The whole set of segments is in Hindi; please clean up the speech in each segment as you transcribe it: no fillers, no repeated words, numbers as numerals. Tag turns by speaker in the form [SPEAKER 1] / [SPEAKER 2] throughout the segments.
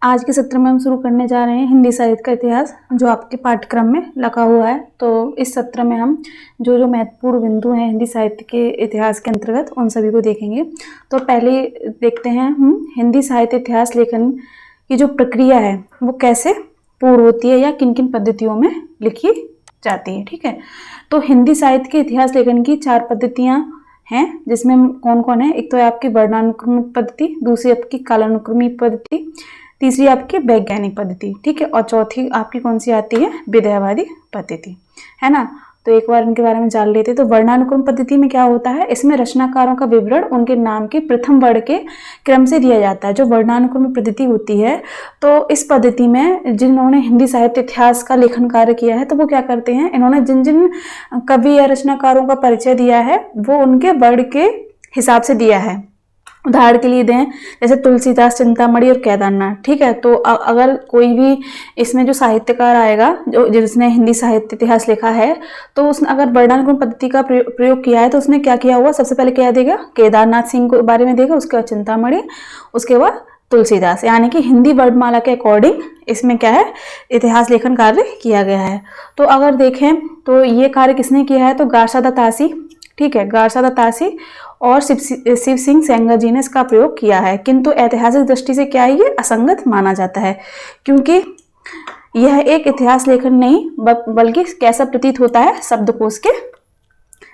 [SPEAKER 1] आज के सत्र में हम शुरू करने जा रहे हैं हिंदी साहित्य का इतिहास, जो आपके पाठ्यक्रम में लगा हुआ है। तो इस सत्र में हम जो महत्वपूर्ण बिंदु हैं हिंदी साहित्य के इतिहास के अंतर्गत उन सभी को देखेंगे। तो पहले देखते हैं हम हिंदी साहित्य इतिहास लेखन की जो प्रक्रिया है वो कैसे पूर्ण होती है या किन किन पद्धतियों में लिखी जाती है। ठीक है, तो हिंदी साहित्य के इतिहास लेखन की 4 पद्धतियाँ हैं, जिसमें कौन कौन है। एक तो है आपकी वर्णानुक्रमिक पद्धति, दूसरी आपकी कालानुक्रमिक पद्धति, तीसरी आपकी वैज्ञानिक पद्धति, ठीक है, और चौथी आपकी कौन सी आती है, विधेयवादी पद्धति, है ना। तो एक बार इनके बारे में जान लेते हैं। तो वर्णानुक्रम पद्धति में क्या होता है, इसमें रचनाकारों का विवरण उनके नाम के प्रथम वर्ण के क्रम से दिया जाता है। जो वर्णानुक्रम पद्धति होती है, तो इस पद्धति में जिन्होंने हिंदी साहित्य इतिहास का लेखन कार्य किया है, तो वो क्या करते हैं, इन्होंने जिन जिन कवि या रचनाकारों का परिचय दिया है वो उनके वर्ण के हिसाब से दिया है। उदाहरण के लिए दें, जैसे तुलसीदास, चिंतामणि और केदारनाथ, ठीक है। तो अगर कोई भी इसमें जो साहित्यकार आएगा जो जिसने हिंदी साहित्य इतिहास लिखा है, तो उसने अगर वर्णानुक्रम पद्धति का प्रयोग किया है तो उसने क्या किया हुआ, सबसे पहले क्या देगा, केदारनाथ सिंह के बारे में देगा, उसके बाद चिंतामणि, उसके बाद तुलसीदास, यानी कि हिंदी वर्णमाला के अकॉर्डिंग इसमें क्या है, इतिहास लेखन कार्य किया गया है। तो अगर देखें तो ये कार्य किसने किया है, तो गारसा दत्तासी, ठीक है, गारसा दत्तासी और शिव सिंह सेंगर जी ने इसका प्रयोग किया है। किंतु ऐतिहासिक दृष्टि से क्या है, ये असंगत माना जाता है, क्योंकि यह एक इतिहास लेखन नहीं बल्कि कैसा प्रतीत होता है, शब्दकोश के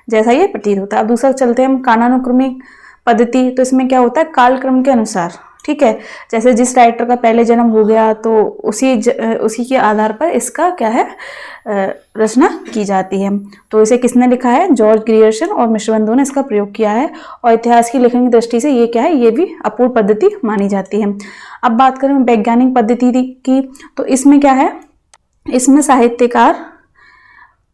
[SPEAKER 1] जैसा ये प्रतीत होता है। अब दूसरा चलते हैं हम कालानुक्रमिक पद्धति। तो इसमें क्या होता है, कालक्रम के अनुसार, ठीक है, जैसे जिस राइटर का पहले जन्म हो गया तो उसी के आधार पर इसका क्या है, रचना की जाती है। तो इसे किसने लिखा है, जॉर्ज ग्रियर्सन और मिश्रबंधु ने इसका प्रयोग किया है। और इतिहास की लेखन की दृष्टि से ये क्या है, ये भी अपूर्ण पद्धति मानी जाती है। अब बात करें वैज्ञानिक पद्धति की, तो इसमें क्या है, इसमें साहित्यकार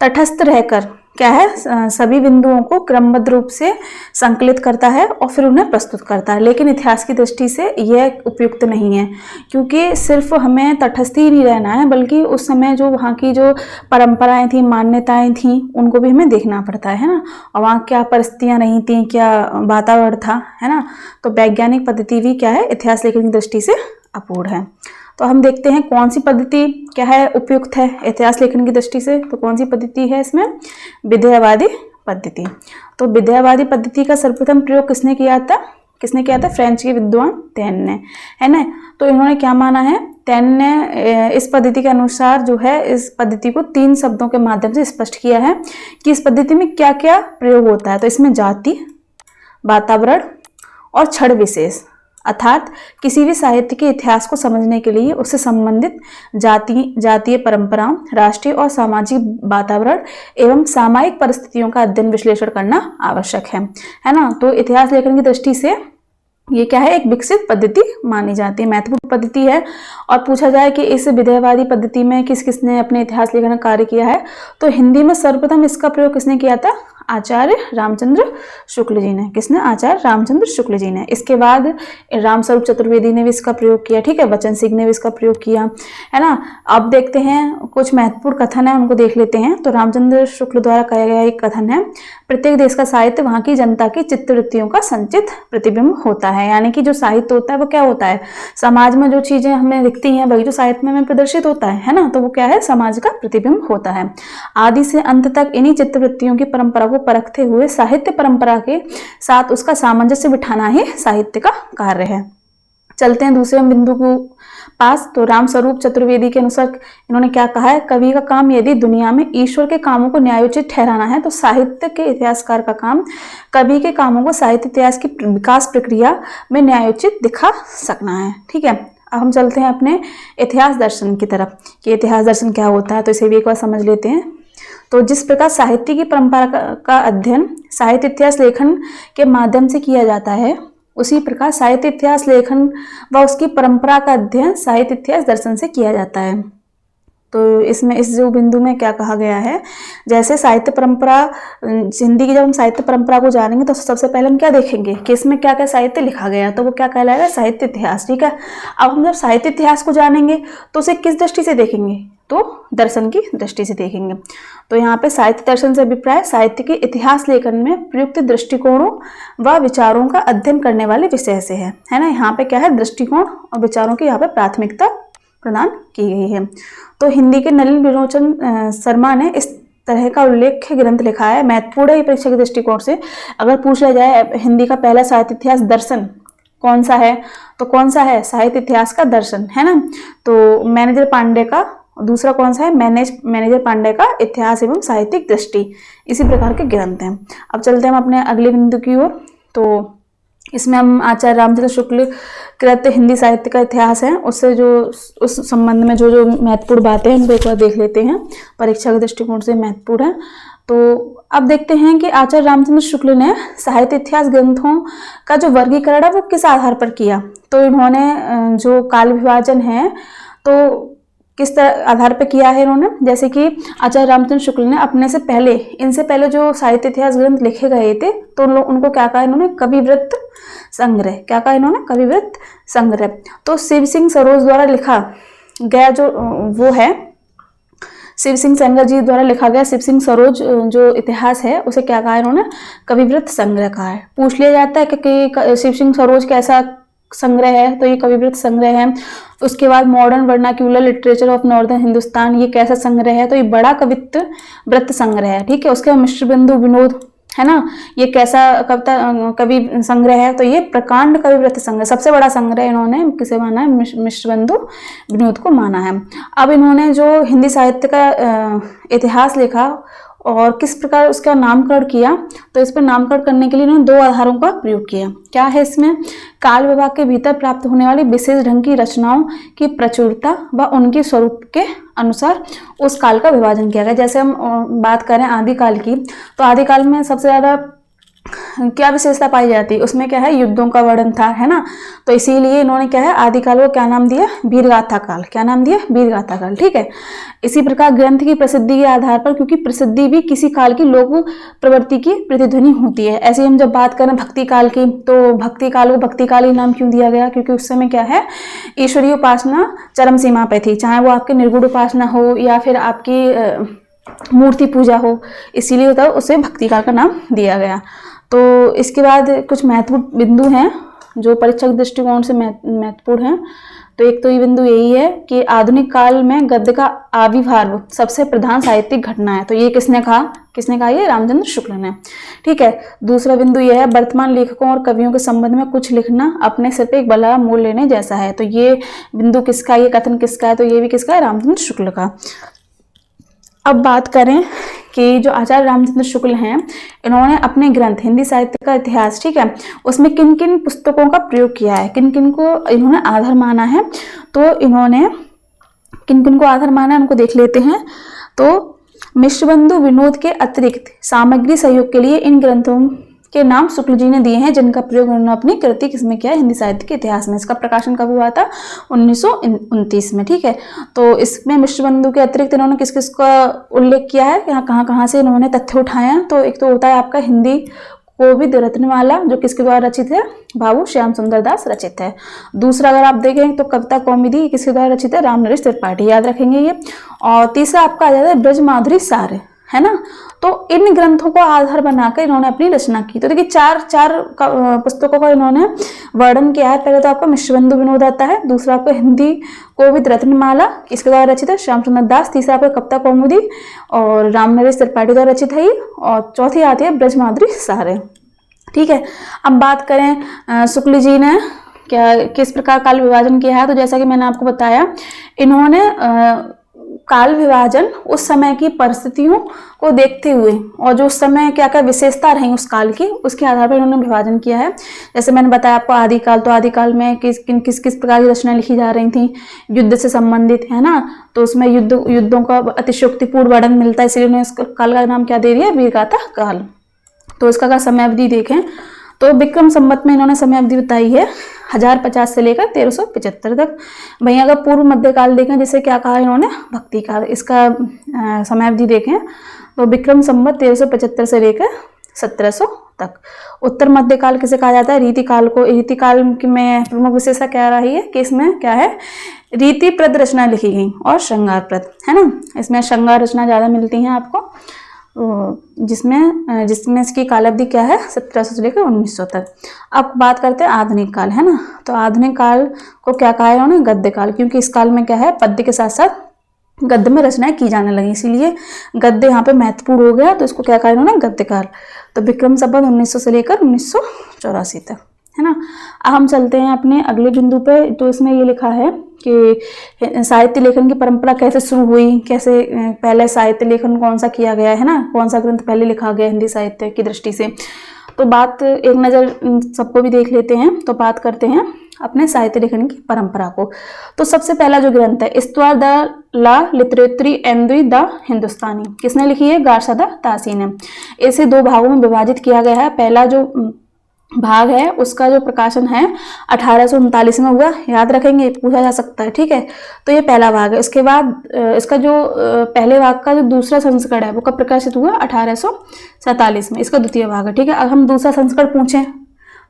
[SPEAKER 1] तटस्थ रहकर क्या है, सभी बिंदुओं को क्रमबद्ध रूप से संकलित करता है और फिर उन्हें प्रस्तुत करता है। लेकिन इतिहास की दृष्टि से यह उपयुक्त नहीं है, क्योंकि सिर्फ हमें तटस्थ ही नहीं रहना है, बल्कि उस समय जो वहाँ की जो परंपराएं थी, मान्यताएं थी, उनको भी हमें देखना पड़ता है ना, और वहाँ क्या परिस्थितियाँ नहीं थी, क्या वातावरण था, है ना। तो वैज्ञानिक पद्धति भी क्या है, इतिहास लेखन की दृष्टि से अपूर्ण है। तो हम देखते हैं कौन सी पद्धति क्या है, उपयुक्त है इतिहास लेखन की दृष्टि से। तो कौन सी पद्धति है इसमें, विधेयवादी पद्धति। तो विधेयवादी पद्धति का सर्वप्रथम प्रयोग किसने किया था, फ्रेंच के विद्वान तैन ने, है ना। तो इन्होंने क्या माना है, तैन ने इस पद्धति के अनुसार जो है, इस पद्धति को 3 शब्दों के माध्यम से स्पष्ट किया है कि इस पद्धति में क्या क्या प्रयोग होता है। तो इसमें जाति, वातावरण और क्षण विशेष, अर्थात किसी भी साहित्य के इतिहास को समझने के लिए उससे संबंधित जातीय परंपराओं, राष्ट्रीय और सामाजिक वातावरण एवं सामायिक परिस्थितियों का अध्ययन विश्लेषण करना आवश्यक है ना। तो इतिहास लेखन की दृष्टि से ये क्या है, एक विकसित पद्धति मानी जाती है, महत्वपूर्ण पद्धति है। और पूछा जाए कि इस विधेयवादी पद्धति में किस किसने अपने इतिहास लेखन का कार्य किया है, तो हिंदी में सर्वप्रथम इसका प्रयोग किसने किया था, आचार्य रामचंद्र शुक्ल जी ने। किसने, आचार्य रामचंद्र शुक्ल जी ने। इसके बाद रामस्वरूप चतुर्वेदी ने भी इसका प्रयोग किया, ठीक है, वचन सिंह ने भी इसका प्रयोग किया, है ना। अब देखते हैं कुछ महत्वपूर्ण कथन है, उनको देख लेते हैं। तो रामचंद्र शुक्ल द्वारा कहा गया एक कथन है, प्रत्येक देश का साहित्य वहां की जनता की चित्तवृत्तियों का संचित प्रतिबिंब होता है। यानी कि जो साहित्य होता है वो क्या होता है, समाज में जो चीजें हमें दिखती हैं वही जो साहित्य में प्रदर्शित होता है ना। तो वो क्या है, समाज का प्रतिबिंब होता है। आदि से अंत तक इन्हीं चित्तवृत्तियों की परंपरा को परखते हुए साहित्य परंपरा के साथ उसका सामंजस्य बिठाना ही साहित्य का कार्य है। चलते हैं दूसरे बिंदु को पास। तो रामस्वरूप चतुर्वेदी के अनुसार इन्होंने क्या कहा है, कवि का काम यदि दुनिया में ईश्वर के कामों को न्यायोचित ठहराना है, तो साहित्य के इतिहासकार का काम कवि के कामों को साहित्य इतिहास की विकास प्रक्रिया में न्यायोचित दिखा सकना है, ठीक है। अब हम चलते हैं अपने इतिहास दर्शन की तरफ कि इतिहास दर्शन क्या होता है, तो इसे भी एक बार समझ लेते हैं। तो जिस प्रकार साहित्य की परंपरा का अध्ययन साहित्य इतिहास लेखन के माध्यम से किया जाता है, उसी प्रकार साहित्य इतिहास लेखन व उसकी परंपरा का अध्ययन साहित्य इतिहास दर्शन से किया जाता है। तो इसमें इस जो बिंदु में क्या कहा गया है, जैसे साहित्य परंपरा, हिंदी की जब हम साहित्य परंपरा को जानेंगे तो सबसे पहले हम क्या देखेंगे कि इसमें क्या क्या साहित्य लिखा गया, तो वो क्या कहलाएगा, साहित्य इतिहास। ठीक है, अब हम जब साहित्य इतिहास को जानेंगे तो उसे किस दृष्टि से देखेंगे, तो दर्शन की दृष्टि से देखेंगे। तो यहाँ पे साहित्य दर्शन से अभिप्राय साहित्य के इतिहास लेखन में प्रयुक्त दृष्टिकोणों व विचारों का अध्ययन करने वाले विषय से है ना। यहाँ पे क्या है, दृष्टिकोण और विचारों की यहाँ पे प्राथमिकता प्रदान की गई है। तो हिंदी के नलिन विरोचन शर्मा ने इस तरह का उल्लेख्य ग्रंथ लिखा है, महत्वपूर्ण है परीक्षा के दृष्टिकोण से। अगर पूछ लिया जाए हिंदी का पहला साहित्य इतिहास दर्शन कौन सा है, तो कौन सा है, साहित्य इतिहास का दर्शन, है ना। तो मैनेजर पांडे का, दूसरा कौन सा है, मैनेजर पांडे का इतिहास एवं साहित्यिक दृष्टि, इसी प्रकार के ग्रंथ हैं। अब चलते हैं हम अपने अगले बिंदु की ओर। तो इसमें हम आचार्य रामचंद्र शुक्ल कृत हिंदी साहित्य का इतिहास है, उससे जो उस संबंध में जो जो महत्वपूर्ण बातें हैं उनको एक बार देख लेते हैं, परीक्षा के दृष्टिकोण से महत्वपूर्ण है। तो अब देखते हैं कि आचार्य रामचंद्र शुक्ल ने साहित्य इतिहास ग्रंथों का जो वर्गीकरण है वो किस आधार पर किया। तो इन्होंने जो काल विभाजन है तो किस तरह आधार पर किया है इन्होंने, जैसे कि आचार्य रामचंद्र शुक्ल ने अपने से पहले, इनसे पहले जो साहित्य इतिहास ग्रंथ लिखे गए थे तो उनको क्या कहा इन्होंने, कविवृत्त संग्रह, क्या कहा इन्होंने, कविवृत्त संग्रह। तो शिव सिंह सरोज द्वारा लिखा गया जो वो है, शिव सिंह सेंगर जी द्वारा लिखा गया शिव सिंह सरोज जो इतिहास है उसे क्या कहा इन्होंने, कविवृत्त संग्रह कहा है। पूछ लिया जाता है कि शिव सिंह सरोज कैसा संग्रह है, तो ये कविवृत्त संग्रह है। उसके बाद modern vernacular literature of northern Hindustan, ये कैसा संग्रह है, तो ये बड़ा कवित्व वृत्त संग्रह है। ठीक है, उसके बाद मिश्र बिंदु विनोद, है ना, ये कैसा कविता कवि संग्रह है, तो ये प्रकांड कविवृत्त संग्रह, सबसे बड़ा संग्रह इन्होंने किसे माना है, मिश्र बिंदु विनोद को माना है। अब इन्होंने जो हिंदी साहित्य का इतिहास लिखा और किस प्रकार उसका नामकरण किया, तो इस पर नामकरण करने के लिए इन्होंने दो आधारों का प्रयोग किया। क्या है इसमें, काल विभाग के भीतर प्राप्त होने वाली विशेष ढंग की रचनाओं की प्रचुरता व उनके स्वरूप के अनुसार उस काल का विभाजन किया गया। जैसे हम बात करें आदिकाल की, तो आदिकाल में सबसे ज्यादा क्या विशेषता पाई जाती है, उसमें क्या है, युद्धों का वर्णन था, है ना। तो इसीलिए इन्होंने क्या है, आदिकाल को क्या नाम दिया, वीरगाथा काल, क्या नाम दिया, वीरगाथा काल। ठीक है, इसी प्रकार ग्रंथ की प्रसिद्धि के आधार पर, क्योंकि प्रसिद्धि भी किसी काल की लोक प्रवृत्ति की प्रतिध्वनि होती है। ऐसे हम जब बात करें भक्ति काल की, तो भक्ति काल को भक्ति काल ही नाम क्यों दिया गया, क्योंकि उस समय क्या है, ईश्वरीय उपासना चरम सीमा पे थी, चाहे वो आपकी निर्गुण उपासना हो या फिर आपकी मूर्ति पूजा हो, इसीलिए होता है उसे भक्ति काल का नाम दिया गया। तो इसके बाद कुछ महत्वपूर्ण बिंदु हैं जो परीक्षा के दृष्टिकोण से महत्वपूर्ण हैं। तो एक तो ये बिंदु यही है कि आधुनिक काल में गद्य का आविर्भाव सबसे प्रधान साहित्यिक घटना है, तो ये किसने कहा, ये रामचंद्र शुक्ल ने। ठीक है, दूसरा बिंदु यह है, वर्तमान लेखकों और कवियों के संबंध में कुछ लिखना अपने सिर पे एक बड़ा मोल लेने जैसा है, तो ये बिंदु किसका, ये कथन किसका है, तो ये भी किसका है, रामचंद्र शुक्ल का। अब बात करें कि जो आचार्य रामचंद्र शुक्ल हैं, इन्होंने अपने ग्रंथ हिंदी साहित्य का इतिहास, ठीक है, उसमें किन किन पुस्तकों का प्रयोग किया है, किन किन को इन्होंने आधार माना है, तो इन्होंने किन किन को आधार माना है उनको देख लेते हैं। तो मिश्रबंधु विनोद के अतिरिक्त सामग्री सहयोग के लिए इन ग्रंथों के नाम शुक्ल जी ने दिए हैं, जिनका प्रयोग उन्होंने अपनी कृति किसमें किया है, हिंदी साहित्य के इतिहास में। इसका प्रकाशन कब हुआ था, 1929 में। ठीक है, तो इसमें मिश्रबंधु के अतिरिक्त इन्होंने किस किस का उल्लेख किया है, यहाँ कहाँ से इन्होंने तथ्य उठाए हैं। तो एक तो होता है आपका हिंदी कोविद रत्नमाला, जो किसके द्वारा रचित है, बाबू श्याम सुंदर दास रचित है। दूसरा अगर आप देखें तो कविता कौमुदी किसके द्वारा रचित है, रामनरेश त्रिपाठी, याद रखेंगे ये। और तीसरा आपका आ जाता है ब्रजमाधुरी सार, है ना। तो इन ग्रंथों को आधार बनाकर इन्होंने अपनी रचना की। तो देखिए चार पुस्तकों का इन्होंने वर्णन किया है। पहले तो आपको मिश्रबंधु विनोद आता है, दूसरा आपको हिंदी कोविद रत्नमाला किसके द्वारा रचित है, श्याम सुंदर दास, तीसरा आपको कविता कौमुदी और रामनरेश त्रिपाठी द्वारा रचित है, और चौथी आती है ब्रजमाधुरी सार। ठीक है, अब बात करें शुक्ल जी ने किस प्रकार काल विभाजन किया है, तो जैसा कि मैंने आपको बताया, इन्होंने काल विभाजन उस समय की परिस्थितियों को देखते हुए और जो उस समय क्या क्या विशेषता रही उस काल की, उसके आधार पर इन्होंने विभाजन किया है। जैसे मैंने बताया आपको आदिकाल, तो आदिकाल में किस प्रकार की रचना लिखी जा रही थी, युद्ध से संबंधित, है ना। तो उसमें युद्धों का अतिशयोक्तिपूर्ण वर्णन मिलता है, इसलिए उन्होंने इस काल का नाम क्या दे दिया, वीरगाथा काल। तो इसका अगर समय अवधि देखें तो विक्रम संवत में इन्होंने समय अवधि बताई है 1050 से लेकर 1375 तक। वहीं अगर पूर्व मध्यकाल देखें, जिसे क्या कहा इन्होंने, भक्ति काल, इसका समय अवधि देखें तो विक्रम संवत 1375 से लेकर 1700 तक। उत्तर मध्यकाल किसे कहा जाता है, रीतिकाल को। रीतिकाल में प्रमुख विशेषता क्या रही है कि इसमें क्या है, रीतिप्रद रचना लिखी गई और श्रृंगारप्रद, है ना। इसमें श्रृंगार रचना ज़्यादा मिलती हैं आपको, जिसमें इसकी कालावधि क्या है, 1700 से लेकर 1900 तक। अब बात करते हैं आधुनिक काल, है ना। तो आधुनिक काल को क्या कहा है उन्होंने, गद्य काल, क्योंकि इस काल में क्या है, पद्य के साथ साथ गद्य में रचनाएं की जाने लगी, इसीलिए गद्य यहाँ पे महत्वपूर्ण हो गया, तो इसको क्या कहा इन्होंने, गद्य काल। तो विक्रम संवत 1900 से लेकर 1984 तक, है ना। अब हम चलते हैं अपने अगले बिंदु पे। तो इसमें ये लिखा है कि साहित्य लेखन की परंपरा कैसे शुरू हुई, कैसे पहले साहित्य लेखन कौन सा किया गया है ना, कौन सा ग्रंथ पहले लिखा गया हिंदी साहित्य की दृष्टि से। तो बात एक नज़र सबको भी देख लेते हैं। तो बात करते हैं अपने साहित्य लेखन की परंपरा को। तो सबसे पहला जो ग्रंथ है, इस्तवार द ला लिटरेटरी एंद्री द हिंदुस्तानी, किसने लिखी है, गारसादा तासी ने। इसे दो भागों में विभाजित किया गया है। पहला जो भाग है उसका जो प्रकाशन है 1839 में हुआ, याद रखेंगे, पूछा जा सकता है, ठीक है। तो ये पहला भाग है। उसके बाद इसका जो पहले भाग का जो दूसरा संस्करण है वो कब प्रकाशित हुआ, 1847 में, इसका द्वितीय भाग है, ठीक है। अब हम दूसरा संस्करण पूछें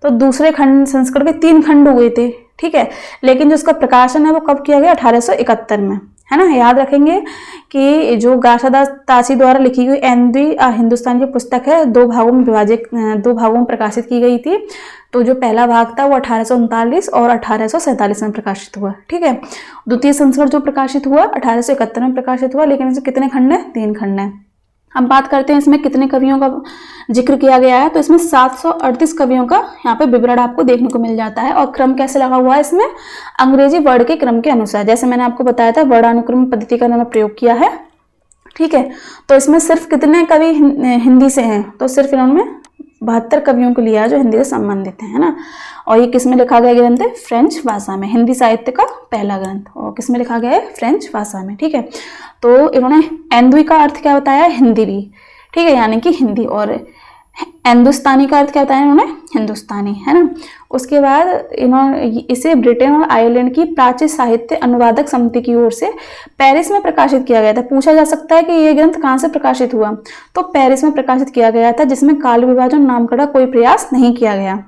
[SPEAKER 1] तो दूसरे खंड संस्करण के 3 खंड हुए थे, ठीक है, लेकिन जो उसका प्रकाशन है वो कब किया गया, 1871 में, है ना। याद रखेंगे कि जो गारसादा तासी द्वारा लिखी गई एंद्री हिंदुस्तान की पुस्तक है, 2 भागों में प्रकाशित की गई थी। तो जो पहला भाग था वो 1839 और 1847 में प्रकाशित हुआ, ठीक है। द्वितीय संस्करण जो प्रकाशित हुआ 1871 में प्रकाशित हुआ, लेकिन इसमें कितने खंड है, 3 खंड है। हम बात करते हैं इसमें कितने कवियों का जिक्र किया गया है। तो इसमें 738 कवियों का यहाँ पे विवरण आपको देखने को मिल जाता है। और क्रम कैसे लगा हुआ है इसमें, अंग्रेजी वर्ण के क्रम के अनुसार, जैसे मैंने आपको बताया था वर्णानुक्रम पद्धति का इन्होंने प्रयोग किया है, ठीक है। तो इसमें सिर्फ कितने कवि हिंदी से हैं, तो सिर्फ इन्होंने 72 कवियों को लिया जो हिंदी से संबंधित है ना। और ये किस में लिखा गया ग्रंथ है, फ्रेंच भाषा में, हिंदी साहित्य का पहला ग्रंथ, और किस में लिखा गया है, फ्रेंच भाषा में, ठीक है। तो इन्होंने एंद्वी का अर्थ क्या बताया, हिंदी भी, ठीक है, यानी कि हिंदी। और हिंदुस्तानी का अर्थ क्या बताया इन्होंने, हिंदुस्तानी, है ना। उसके बाद इन्होंने इसे ब्रिटेन और आयरलैंड की प्राचीन साहित्य अनुवादक समिति की ओर से पेरिस में प्रकाशित किया गया था। पूछा जा सकता है कि ये ग्रंथ कहाँ से प्रकाशित हुआ, तो पेरिस में प्रकाशित किया गया था, जिसमें काल विभाजन नामकरण का कोई प्रयास नहीं किया गया,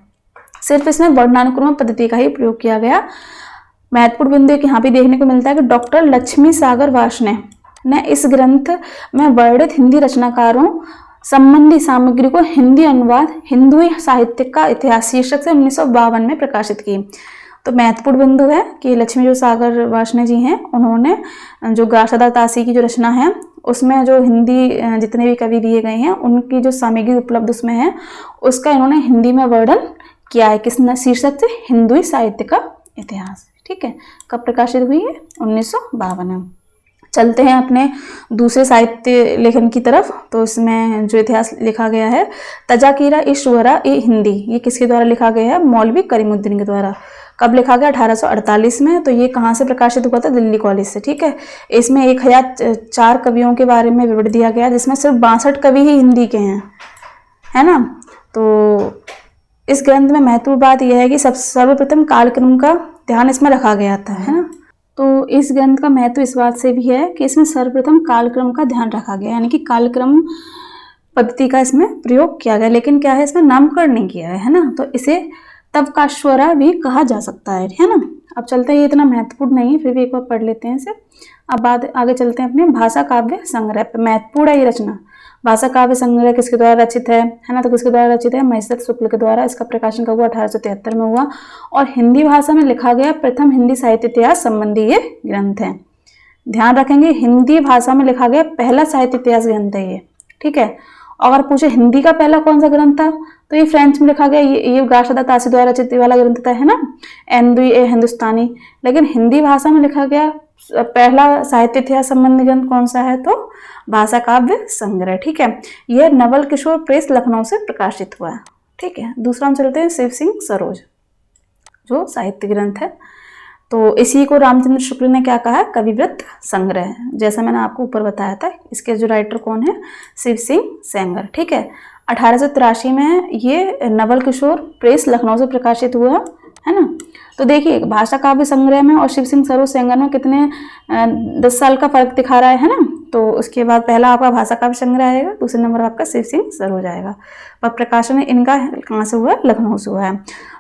[SPEAKER 1] सिर्फ इसमें वर्णानुक्रम पद्धति का ही प्रयोग किया गया। महत्वपूर्ण बिंदु एक यहाँ भी देखने को मिलता है कि डॉक्टर लक्ष्मी सागर वार्ष्णेय ने इस ग्रंथ में वर्णित हिंदी रचनाकारों संबंधी सामग्री को हिंदी अनुवाद हिंदू साहित्य का इतिहास शीर्षक से 1952 में प्रकाशित की। तो महत्वपूर्ण बिंदु है कि लक्ष्मी जो सागर वार्ष्णेय जी हैं, उन्होंने जो गारसादा तासी की जो रचना है उसमें जो हिंदी जितने भी कवि दिए गए हैं उनकी जो सामग्री उपलब्ध उसमें है, उसका इन्होंने हिंदी में वर्णन किया है, किस शीर्षक से, हिंदू साहित्य का इतिहास, ठीक है। कब प्रकाशित हुई है, 1952 में। चलते हैं अपने दूसरे साहित्य लेखन की तरफ। तो इसमें जो इतिहास लिखा गया है, तजाकीरा ईश्वरा ए हिंदी, ये किसके द्वारा लिखा गया है, मौलवी करीमुद्दीन के द्वारा। कब लिखा गया, 1848 में। तो ये कहाँ से प्रकाशित हुआ था, दिल्ली कॉलेज से, ठीक है। इसमें 1004 कवियों के बारे में विवरण दिया गया, जिसमें सिर्फ 62 कवि ही हिंदी के हैं, है ना। तो इस ग्रंथ में महत्वपूर्ण बात यह है कि सर्वप्रथम कालक्रम का ध्यान इसमें रखा गया था, है ना। तो इस ग्रंथ का महत्व इस बात से भी है कि इसमें सर्वप्रथम कालक्रम का ध्यान रखा गया, यानी कि कालक्रम पद्धति का इसमें प्रयोग किया गया, लेकिन क्या है, इसमें नामकरण नहीं किया है ना। तो इसे तवकाश्वरा भी कहा जा सकता है ना। अब चलते हैं, ये इतना महत्वपूर्ण नहीं है, फिर भी एक बार पढ़ लेते हैं इसे। अब आगे चलते हैं अपने भाषा काव्य संग्रह पे। महत्वपूर्ण है ये रचना। भाषा काव्य संग्रह किसके द्वारा रचित है ना। तो किसके द्वारा रचित है, महिषद शुक्ल के द्वारा। इसका प्रकाशन कब हुआ, 1873 में हुआ। और हिंदी भाषा में लिखा गया प्रथम हिंदी साहित्य इतिहास संबंधी ये ग्रंथ है। ध्यान रखेंगे, हिंदी भाषा में लिखा गया पहला साहित्य इतिहास ग्रंथ है ये, ठीक है। अगर पूछे हिंदी का पहला कौन सा ग्रंथ था, तो ये फ्रेंच में लिखा गया, ये गारसादा तासी द्वारा रचित वाला ग्रंथ था, है ना, एंद्वी ए हिंदुस्तानी। लेकिन हिंदी भाषा में लिखा गया पहला साहित्य इतिहास संबंधी ग्रंथ कौन सा है, तो भाषा काव्य संग्रह, ठीक है। यह नवल किशोर प्रेस लखनऊ से प्रकाशित हुआ है, ठीक है। दूसरा हम चलते हैं शिव सिंह सरोज, जो साहित्य ग्रंथ है। तो इसी को रामचंद्र शुक्ल ने क्या कहा, कविवृत्त संग्रह, जैसा मैंने आपको ऊपर बताया था। इसके जो राइटर कौन है, शिव सिंह सेंगर, ठीक है। 1883 में ये नवल किशोर प्रेस लखनऊ से प्रकाशित हुआ, है ना। तो देखिए भाषा काव्य संग्रह में और शिव सिंह सरोज सेंगर में कितने 10 साल का फर्क दिखा रहा है ना। तो उसके बाद पहला आपका भाषा काव्य संग्रह आएगा, दूसरे नंबर आपका शिव सिंह सरोज आएगा। पर प्रकाशन इनका कहाँ से हुआ है? लखनऊ से हुआ है।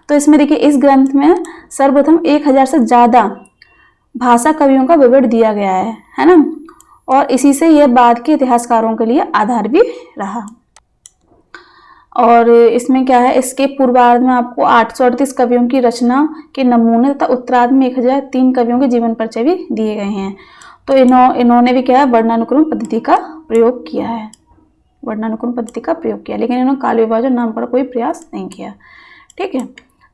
[SPEAKER 1] तो इसमें देखिए इस ग्रंथ में सर्वप्रथम 1000 से ज्यादा भाषा कवियों का विवरण दिया गया है ना। और इसी से यह बाद के इतिहासकारों के लिए आधार भी रहा। और इसमें क्या है, इसके पूर्वार्ध में आपको 838 कवियों की रचना के नमूने तथा उत्तरार्ध में 1003 कवियों के जीवन परिचय भी दिए गए हैं। तो इन्होंने भी क्या है, वर्णानुक्रम पद्धति का प्रयोग किया है, वर्णानुक्रम पद्धति का प्रयोग किया, लेकिन इन्होंने काल विभाजन नाम का कोई प्रयास नहीं किया। ठीक है,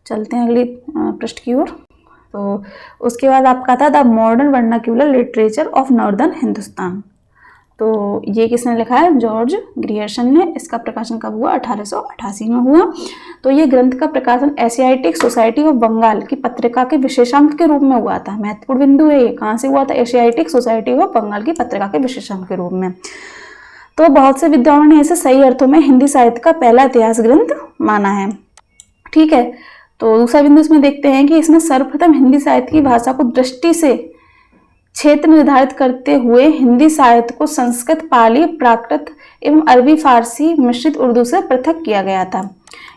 [SPEAKER 1] चलते हैं अगली पृष्ठ की ओर। तो उसके बाद आपका था the modern vernacular literature of northern Hindustan. तो ये किसने लिखा है? जॉर्ज ग्रियर्सन ने। इसका प्रकाशन कब हुआ? 1888 में हुआ। तो ये ग्रंथ का प्रकाशन एशियाटिक सोसाइटी ऑफ बंगाल की पत्रिका के विशेषांक के रूप में हुआ था। महत्वपूर्ण बिंदु है ये, कहाँ से हुआ था? एशियाटिक सोसाइटी ऑफ बंगाल की पत्रिका के विशेषांक के रूप में। तो बहुत से विद्वानों ने इसे सही अर्थों में हिंदी साहित्य का पहला इतिहास ग्रंथ माना है। ठीक है, तो दूसरा बिंदु इसमें देखते हैं कि इसमें सर्वप्रथम हिंदी साहित्य की भाषा को दृष्टि से क्षेत्र निर्धारित करते हुए हिंदी साहित्य को संस्कृत, पाली, प्राकृत एवं अरबी फारसी मिश्रित उर्दू से पृथक किया गया था।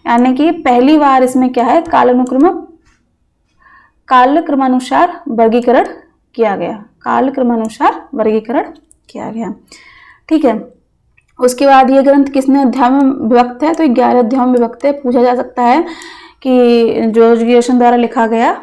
[SPEAKER 1] यानी कि पहली बार इसमें क्या है, कालक्रमानुसार वर्गीकरण किया गया, कालक्रमानुसार वर्गीकरण किया गया। ठीक है, उसके बाद ये ग्रंथ किसने अध्याय में विभक्त है? तो 11 अध्यायों में विभक्त है। पूछा जा सकता है कि जॉर्ज ग्रियर्सन द्वारा लिखा गया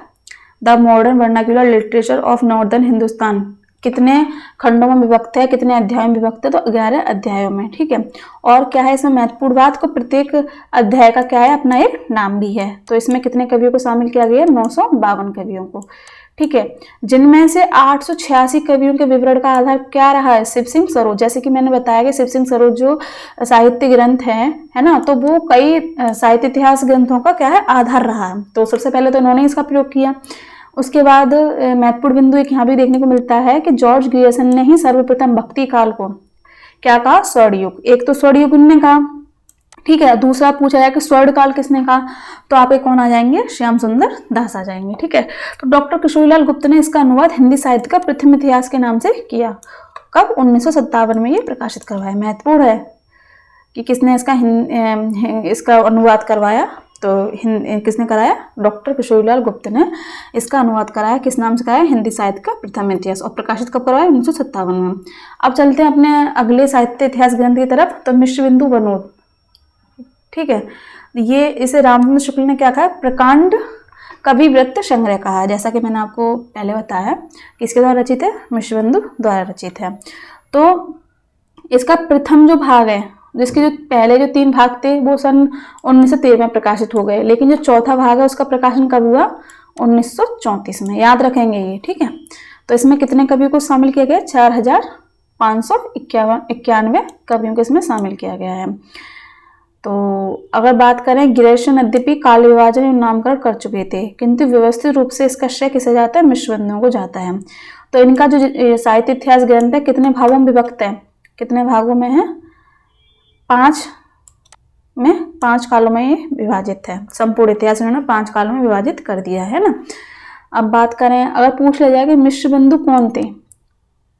[SPEAKER 1] the modern vernacular literature of northern Hindustan कितने खंडों में विभक्त है, कितने अध्यायों में विभक्त है? तो 11 अध्यायों में। ठीक है, और क्या है इसमें महत्वपूर्ण बात को, प्रत्येक अध्याय का क्या है, अपना एक नाम भी है। तो इसमें कितने कवियों को शामिल किया गया? 952 कवियों को। ठीक है, जिनमें से 886 कवियों के विवरण का आधार क्या रहा है? शिव सिंह सरोज। जैसे कि मैंने बताया कि शिव सिंह सरोज जो साहित्य ग्रंथ है ना, तो वो कई साहित्य इतिहास ग्रंथों का क्या है, आधार रहा है। तो सबसे पहले तो इन्होंने इसका प्रयोग किया। उसके बाद महत्वपूर्ण बिंदु एक यहाँ भी देखने को मिलता है कि जॉर्ज ग्रियर्सन ने ही सर्वप्रथम भक्ति काल को क्या कहा? स्वर्णयुग। एक तो स्वर्णयुग उन्होंने कहा, ठीक है। दूसरा पूछा जाए कि स्वर्ण काल किसने कहा? तो आप कौन आ जाएंगे? श्याम सुंदर दास आ जाएंगे। ठीक है, तो डॉक्टर किशोरीलाल गुप्त ने इसका अनुवाद हिंदी साहित्य का प्रथम इतिहास के नाम से किया। कब? 1957 में ये प्रकाशित करवाया। महत्वपूर्ण है कि किसने इसका अनुवाद करवाया? तो किसने कराया? डॉक्टर किशोरीलाल गुप्त ने इसका अनुवाद कराया। किस नाम से कराया? हिंदी साहित्य का प्रथम इतिहास। और प्रकाशित कब करवाया? 1957 में। अब चलते हैं अपने अगले साहित्य इतिहास ग्रंथ की तरफ। तो मिश्रबिंदु बनोद, ठीक है, ये इसे रामचंद्र शुक्ल ने क्या कहा? प्रकांड कवि वृत्त संग्रह कहा है। जैसा कि मैंने आपको पहले बताया, किसके द्वारा रचित है? मिश्रबिंदु द्वारा रचित है। तो इसका प्रथम जो भाग है, जिसके जो पहले जो 3 भाग थे वो सन 1913 में प्रकाशित हो गए, लेकिन जो चौथा भाग है उसका प्रकाशन कब हुआ? 1934 में। याद रखेंगे ये। ठीक है, तो इसमें कितने कवियों को शामिल किया गया? 4591 कवियों को इसमें शामिल किया गया है। तो अगर बात करें, ग्रियर्सन यद्यपि काल विभाजन एवं नामकरण कर चुके थे, किंतु व्यवस्थित रूप से इसका श्रेय किसे जाता है? मिश्रबिंदुओं को जाता है। तो इनका जो साहित्य इतिहास ग्रंथ है कितने भागों में विभक्त है? कितने भागों में है? 5 कालों में ये विभाजित है। संपूर्ण इतिहास इन्होंने 5 कालों में विभाजित कर दिया है ना। अब बात करें, अगर पूछ लिया जाए कि मिश्रबिंदु कौन थे,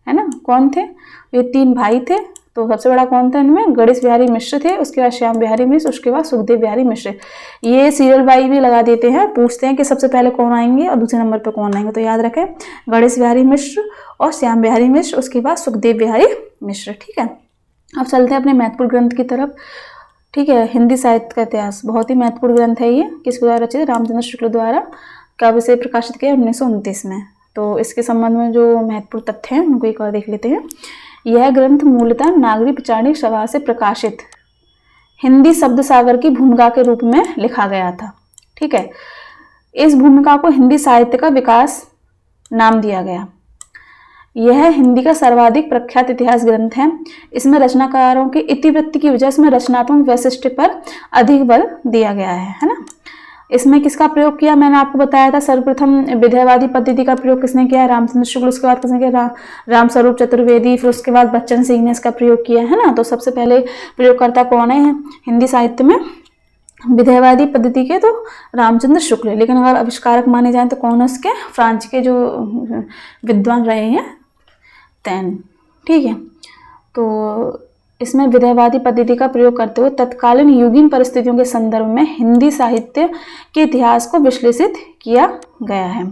[SPEAKER 1] है ना, कौन थे? ये 3 भाई थे। तो सबसे बड़ा कौन था इनमें? गणेश बिहारी मिश्र थे, उसके बाद श्याम बिहारी मिश्र, उसके बाद सुखदेव बिहारी मिश्र। ये सीरियल वाइज भी लगा देते हैं, पूछते हैं कि सबसे पहले कौन आएंगे और दूसरे नंबर पर कौन आएंगे। तो याद रखें, गणेश बिहारी मिश्र और श्याम बिहारी मिश्र, उसके बाद सुखदेव बिहारी मिश्र। ठीक है, अब चलते हैं अपने महत्वपूर्ण ग्रंथ की तरफ। ठीक है, हिंदी साहित्य का इतिहास बहुत ही महत्वपूर्ण ग्रंथ है ये। किसके द्वारा रचित? रामचंद्र शुक्ल द्वारा। कब इसे प्रकाशित किया? 1929 में। तो इसके संबंध में जो महत्वपूर्ण तथ्य हैं उनको एक और देख लेते हैं। यह ग्रंथ मूलतः नागरिक विचारणी सभा से प्रकाशित हिंदी शब्द सागर की भूमिका के रूप में लिखा गया था। ठीक है, इस भूमिका को हिंदी साहित्य का विकास नाम दिया गया। यह हिंदी का सर्वाधिक प्रख्यात इतिहास ग्रंथ है। इसमें रचनाकारों की इतिवृत्ति की वजह से रचनात्मक वैशिष्ट्य पर अधिक बल दिया गया है ना। इसमें किसका प्रयोग किया, मैंने आपको बताया था सर्वप्रथम विधेयवादी पद्धति का प्रयोग किसने किया, रामचंद्र शुक्ल। उसके बाद किसने किया, रामस्वरूप चतुर्वेदी। फिर उसके बाद बच्चन सिंह ने इसका प्रयोग किया है ना। तो सबसे पहले प्रयोगकर्ता कौन है हिंदी साहित्य में विधेयवादी पद्धति के, तो रामचंद्र शुक्ल। लेकिन अगर आविष्कारक माने जाए तो कौन है उसके, फ्रांस के जो विद्वान रहे हैं तैन। ठीक है, तो इसमें विधेयवादी पद्धति का प्रयोग करते हुए तत्कालीन युगीन परिस्थितियों के संदर्भ में हिंदी साहित्य के इतिहास को विश्लेषित किया गया है।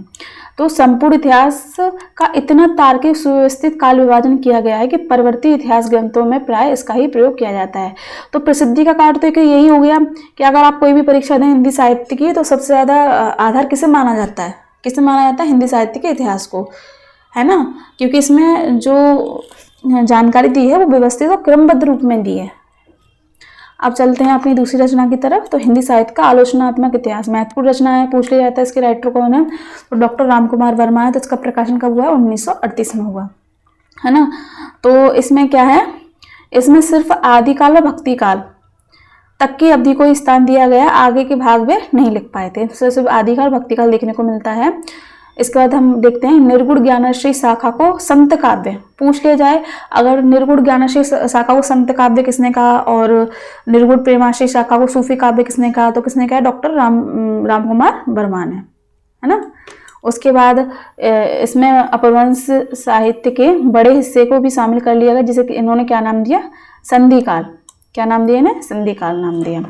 [SPEAKER 1] तो संपूर्ण इतिहास का इतना तार्किक सुव्यवस्थित काल विभाजन किया गया है कि परवर्ती इतिहास ग्रंथों में प्राय इसका ही प्रयोग किया जाता है। तो प्रसिद्धि का कारण तो यही हो गया कि अगर आप कोई भी परीक्षा दें हिंदी साहित्य की, तो सबसे ज़्यादा आधार किसे माना जाता है, किसे माना जाता है, हिंदी साहित्य के इतिहास को, है ना। क्योंकि इसमें जो जानकारी दी है वो व्यवस्थित और क्रमबद्ध रूप में दी है। अब चलते हैं अपनी दूसरी रचना की तरफ। तो हिंदी साहित्य का आलोचनात्मक इतिहास महत्वपूर्ण रचना है, पूछ लिया जाता है इसके राइटर कौन है, तो डॉक्टर रामकुमार वर्मा है। तो इसका प्रकाशन कब हुआ, 1938 में हुआ, है ना। तो इसमें क्या है, इसमें सिर्फ आदिकाल व भक्ति काल तक की अवधि को स्थान दिया गया, आगे के भाग में नहीं लिख पाए थे। सिर्फ आदिकाल भक्ति काल देखने को मिलता है। इसके बाद हम देखते हैं निर्गुण ज्ञानाश्रय शाखा को संत काव्य। पूछ लिया जाए अगर निर्गुण ज्ञानाश्रय शाखा को संत काव्य किसने कहा और निर्गुण प्रेमाश्रय शाखा को सूफी काव्य किसने कहा, तो किसने कहा, डॉक्टर रामकुमार वर्मा ने, है ना। उसके बाद इसमें अपभ्रंश साहित्य के बड़े हिस्से को भी शामिल कर लिया गया, जिसे इन्होंने क्या नाम दिया, संधि काल। क्या नाम दिया ना, संधि काल नाम दिया।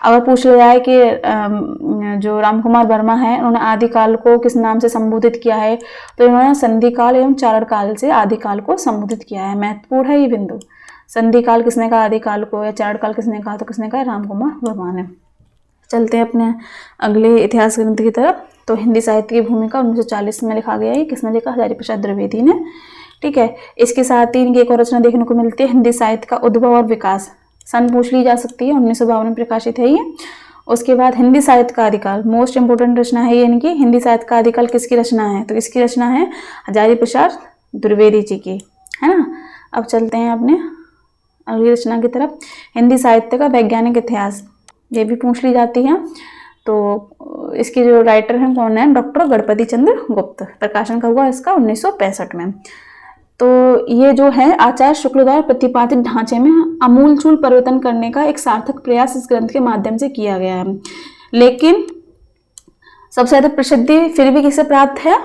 [SPEAKER 1] अगर पूछ लिया जाए कि जो रामकुमार वर्मा है उन्होंने आदिकाल को किस नाम से संबोधित किया है, तो इन्होंने संधि काल एवं चारण काल से आदिकाल को संबोधित किया है। महत्वपूर्ण है ये बिंदु। संधि काल किसने कहा आदिकाल को, या चारण काल किसने कहा, तो किसने कहा, रामकुमार वर्मा ने। चलते हैं अपने अगले इतिहास ग्रंथ की तरफ। तो हिंदी साहित्य की भूमिका 1940 में लिखा गया है। किसने लिखा, हजारी प्रसाद द्विवेदी ने। ठीक है, इसके साथ ही इनकी एक और रचना देखने को मिलती है, हिंदी साहित्य का उद्भव और विकास। सन पूछ ली जा सकती है, 1952 में प्रकाशित है ये। उसके बाद हिंदी साहित्य का आदिकाल, मोस्ट इंपोर्टेंट रचना है ये इनकी। हिंदी साहित्य का आदिकाल किसकी रचना है, तो इसकी रचना है हजारी प्रसाद द्विवेदी जी की, है ना। अब चलते हैं अपने अगली रचना की तरफ, हिंदी साहित्य का वैज्ञानिक इतिहास। ये भी पूछ ली जाती है। तो इसके जो राइटर हैं कौन है, डॉक्टर गणपति चंद्र गुप्त। प्रकाशन का हुआ इसका 1965 में। तो ये जो है आचार्य शुक्ल द्वारा प्रतिपादित ढांचे में आमूलचूल परिवर्तन करने का एक सार्थक प्रयास इस ग्रंथ के माध्यम से किया गया है। लेकिन सबसे ज्यादा प्रसिद्धि फिर भी किससे प्राप्त है,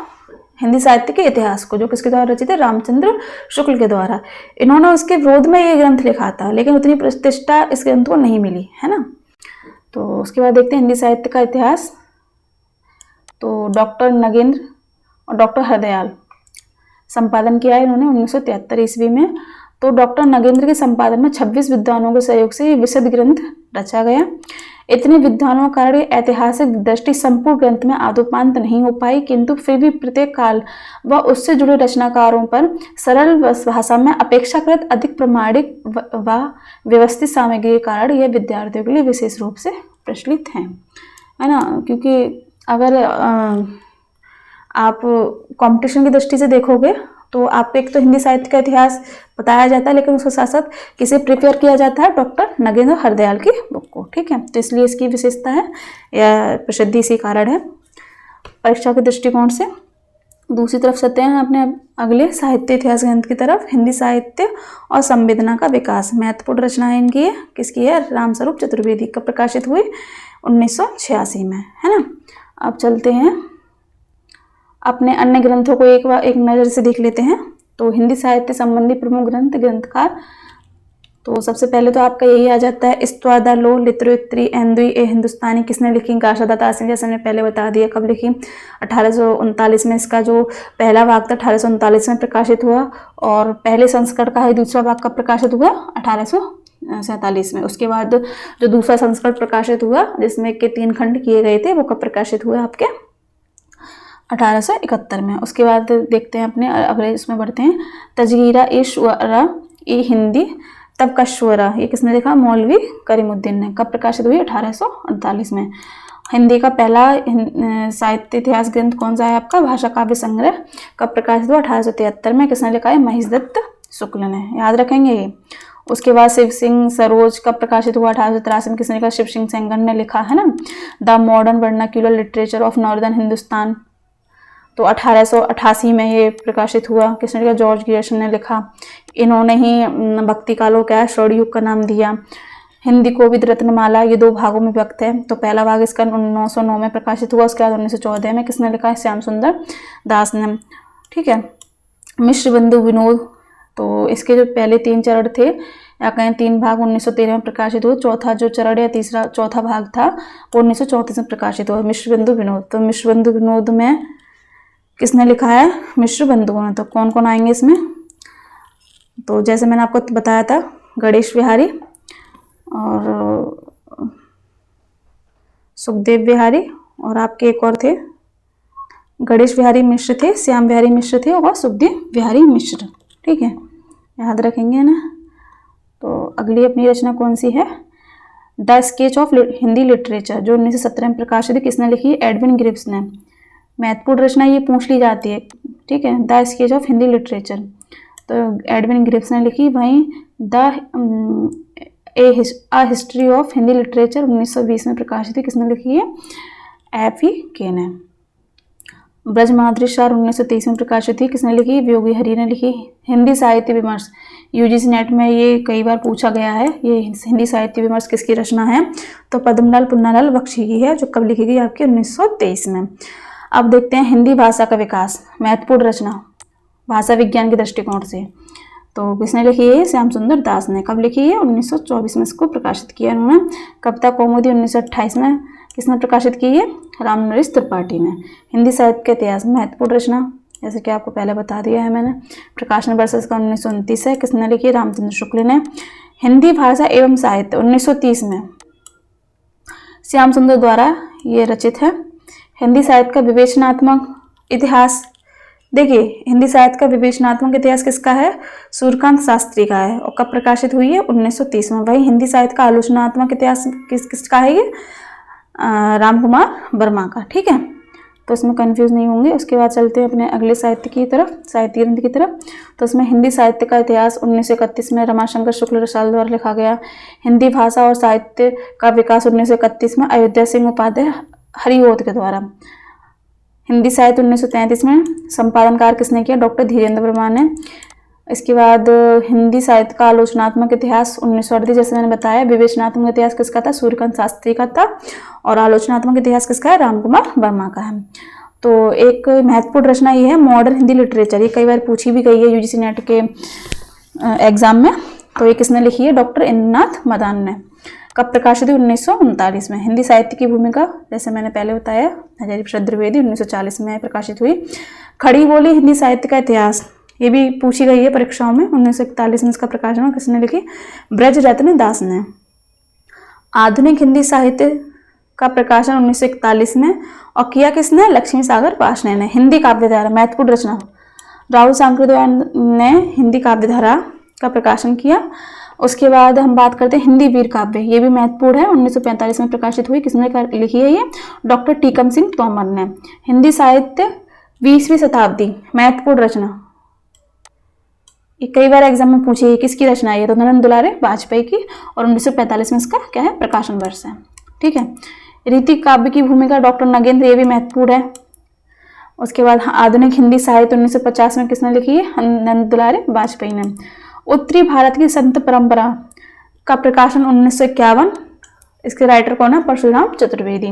[SPEAKER 1] हिंदी साहित्य के इतिहास को, जो किसके द्वारा रचित है, रामचंद्र शुक्ल के द्वारा। इन्होंने उसके विरोध में ये ग्रंथ लिखा था, लेकिन उतनी प्रतिष्ठा इस ग्रंथ को नहीं मिली, है ना। तो उसके बाद देखते हैं हिंदी साहित्य का इतिहास। तो डॉक्टर नगेंद्र और डॉक्टर हरदयाल संपादन किया है इन्होंने 1973 ईस्वी में। तो डॉक्टर नगेंद्र के संपादन में 26 विद्वानों के सहयोग से ये विशद ग्रंथ रचा गया। इतने विद्वानों के कारण ऐतिहासिक दृष्टि संपूर्ण ग्रंथ में आदोपांत नहीं हो पाई, किंतु फिर भी प्रत्येक काल व उससे जुड़े रचनाकारों पर सरल भाषा में अपेक्षाकृत अधिक प्रमाणिक व व्यवस्थित सामग्री के कारण यह विद्यार्थियों के लिए विशेष रूप से प्रचलित है ना। क्योंकि अगर आप कंपटीशन की दृष्टि से देखोगे तो आपको एक तो हिंदी साहित्य का इतिहास बताया जाता है, लेकिन उसके साथ साथ किसे प्रिपेयर किया जाता है, डॉक्टर नगेंद्र हरदयाल की बुक को। ठीक है, तो इसलिए इसकी विशेषता है या प्रसिद्धि इसी कारण है परीक्षा के दृष्टिकोण से। दूसरी तरफ चलते हैं अपने अगले साहित्य इतिहास ग्रंथ की तरफ, हिंदी साहित्य और संवेदना का विकास। महत्वपूर्ण रचनाएं इनकी है, किसकी है, रामस्वरूप चतुर्वेदी का, प्रकाशित हुई 1986 में, है ना। अब चलते हैं अपने अन्य ग्रंथों को एक नज़र से देख लेते हैं। तो हिंदी साहित्य संबंधी प्रमुख ग्रंथकार, तो सबसे पहले तो आपका यही आ जाता है इस्तवादालो लित्रोत्री एंदुई ए हिंदुस्तानी। किसने लिखी, गाशा दत्त आसिफ, जैसे हमने पहले बता दिया। कब लिखी, 1839 में। इसका जो पहला भाग था 1839 में प्रकाशित हुआ, और पहले संस्करण का ही दूसरा भाग कब प्रकाशित हुआ, 1847 में। उसके बाद जो दूसरा संस्करण प्रकाशित हुआ जिसमें के 3 खंड किए गए थे, वो कब प्रकाशित हुआ, आपके 1871 में। उसके बाद देखते हैं अपने अगले इसमें बढ़ते हैं, तजगीरा ए शुअरा ए हिंदी तब का शुअरा, ये किसने लिखा, मौलवी करीमुद्दीन ने। कब प्रकाशित हुई, 1848 में। हिंदी का पहला साहित्य इतिहास ग्रंथ कौन सा है आपका, भाषा काव्य संग्रह। कब प्रकाशित हुआ, 1873 में। किसने लिखा है, महेश दत्त शुक्ल ने, याद रखेंगे ये। उसके बाद शिव सिंह सरोज का प्रकाशित हुआ 1883 में, किसने लिखा? शिव सिंह सेंगर ने लिखा है ना। The modern vernacular literature of northern Hindustan, तो 1888 में ये प्रकाशित हुआ, किसने लिखा? जॉर्ज ग्रियर्सन ने लिखा। इन्होंने ही भक्ति कालों क्या है, स्वर्ण युग का नाम दिया। हिंदी कोविद रत्नमाला ये 2 भागों में व्यक्त है, तो पहला भाग इसका 1909 में प्रकाशित हुआ, उसके बाद 1914 में, किसने लिखा है? श्याम सुंदर दास ने, ठीक है। मिश्र बंधु विनोद, तो इसके जो पहले 3 चरण थे या कहें 3 भाग 1913 में प्रकाशित हुए, चौथा जो चरण या चौथा भाग था वो 1934 में प्रकाशित हुआ, मिश्र बंधु विनोद। तो मिश्र बंधु विनोद में किसने लिखा है? मिश्र बंधुओं ने। तो कौन कौन आएंगे इसमें? तो जैसे मैंने आपको बताया था, गणेश बिहारी और सुखदेव बिहारी, और आपके एक और थे, गणेश बिहारी मिश्र थे, श्याम बिहारी मिश्र थे और सुखदेव बिहारी मिश्र, ठीक है, याद रखेंगे ना। तो अगली अपनी रचना कौन सी है? The sketch of Hindi literature, जो 1917 में प्रकाशित है, किसने लिखी है? एडविन ग्रिव्स ने। महत्वपूर्ण रचना ये पूछ ली जाती है, ठीक है। The sketch of Hindi literature, तो एडविन ग्रिव्स ने लिखी। वहीं the history of Hindi literature 1920 में प्रकाशित है, किसने लिखी है? एफ ई के ने। ब्रज माधुरीशार 1923 में प्रकाशित थी, किसने लिखी? योगी हरि ने लिखी। हिंदी साहित्य विमर्श, यूजीसी नेट में ये कई बार पूछा गया है, ये हिंदी साहित्य विमर्श किसकी रचना है? तो पद्मलाल पुन्नालाल बख्शी की है, जो कब लिखी गई? आपकी 1923 में। अब देखते हैं हिंदी भाषा का विकास, महत्वपूर्ण रचना भाषा विज्ञान के दृष्टिकोण से, तो किसने लिखी है? श्याम सुंदर दास ने। कब लिखी है? 1924 में इसको प्रकाशित किया उन्होंने। कविता कौमुदी 1928 में किसने प्रकाशित की है? रामनरेश त्रिपाठी ने। हिंदी साहित्य के इतिहास में महत्वपूर्ण रचना, जैसे कि आपको पहले बता दिया है मैंने, प्रकाशन वर्ष इसका 1929 है, किसने लिखी है? रामचंद्र शुक्ल ने। हिंदी भाषा एवं साहित्य 1930 में श्याम सुंदर द्वारा ये रचित है। हिंदी साहित्य का विवेचनात्मक इतिहास, देखिए हिंदी साहित्य का विवेचनात्मक इतिहास किसका है? सूर्यकांत शास्त्री का है, और कब प्रकाशित हुई है? 1930 में। वही हिंदी साहित्य का आलोचनात्मक इतिहास किसका है? ये रामकुमार वर्मा का, ठीक है, तो इसमें कंफ्यूज नहीं होंगे। उसके बाद चलते हैं अपने अगले साहित्य की तरफ, साहित्य ग्रंथ की तरफ। तो इसमें हिंदी साहित्य का इतिहास 1931 में रमाशंकर शुक्ल रसाल द्वारा लिखा गया। हिंदी भाषा और साहित्य का विकास 1931 में अयोध्या सिंह उपाध्याय हरिओत के द्वारा। हिंदी साहित्य 1933 में संपादनकार किसने किया? डॉक्टर धीरेन्द्र वर्मा ने। इसके बाद हिंदी साहित्य का आलोचनात्मक इतिहास 1938, जैसे मैंने बताया। विवेचनात्मक इतिहास किसका था? सूर्यकांत शास्त्री का था, और आलोचनात्मक इतिहास किसका है? रामकुमार वर्मा का है। तो एक महत्वपूर्ण रचना ये है मॉडर्न हिंदी लिटरेचर, ये कई बार पूछी भी गई है यूजीसी नेट के एग्जाम में। तो ये किसने लिखी है? डॉक्टर इंद्रनाथ मदान ने। कब प्रकाशित हुई? 1939 में। हिंदी साहित्य की भूमिका, जैसे मैंने पहले बताया, हजारी प्रसाद द्विवेदी 1940 में प्रकाशित हुई। खड़ी बोली हिंदी साहित्य का इतिहास, ये भी पूछी गई है परीक्षाओं में। 1941 में इसका प्रकाशन किसने लिखी? ब्रज रत्न दास ने। आधुनिक हिंदी साहित्य का प्रकाशन 1941 में, और किया किसने? लक्ष्मी सागर पाशने ने। हिंदी काव्यधारा, महत्वपूर्ण रचना, राहुल सांकृत्यायन ने हिंदी काव्यधारा का प्रकाशन किया। उसके बाद हम बात करते हैं हिंदी वीर काव्य, ये भी महत्वपूर्ण है। 1945 में प्रकाशित हुई, किसने लिखी है? ये डॉक्टर टीकम सिंह तोमर ने। हिंदी साहित्य 20वीं शताब्दी, महत्वपूर्ण रचना, ये कई बार एग्जाम में पूछी है, किसकी रचना है? तो नंदन दुलारे वाजपेयी की, और 1945 में इसका क्या है? प्रकाशन वर्ष है, ठीक है। रीति काव्य की भूमिका डॉक्टर नगेंद्र, ये भी महत्वपूर्ण है। उसके बाद आधुनिक हिंदी साहित्य 1950 में किसने लिखी है? नंदन दुलारे वाजपेयी ने। उत्तरी भारत की संत परंपरा का प्रकाशन 1951, इसके राइटर कौन है? परशुराम चतुर्वेदी।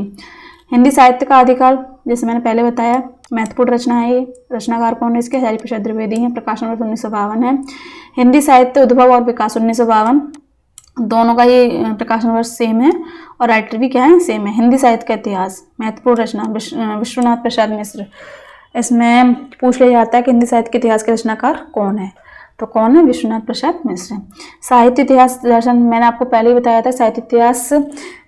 [SPEAKER 1] हिंदी साहित्य का आदिकाल, जैसे मैंने पहले बताया, महत्वपूर्ण रचना है ये। रचनाकार कौन है इसके? हजारी प्रसाद द्विवेदी हैं। प्रकाशन वर्ष 1952 है। हिंदी साहित्य उद्भव और विकास 1952, दोनों का ये प्रकाशन वर्ष सेम है, और राइटर भी क्या है? सेम है। हिंदी साहित्य का इतिहास, महत्वपूर्ण रचना विश्वनाथ प्रसाद मिश्र। इसमें पूछ लिया जाता है कि हिंदी साहित्य के इतिहास के रचनाकार कौन है, तो कौन है? विश्वनाथ प्रसाद मिश्र। साहित्य इतिहास दर्शन, मैंने आपको पहले ही बताया था, साहित्य इतिहास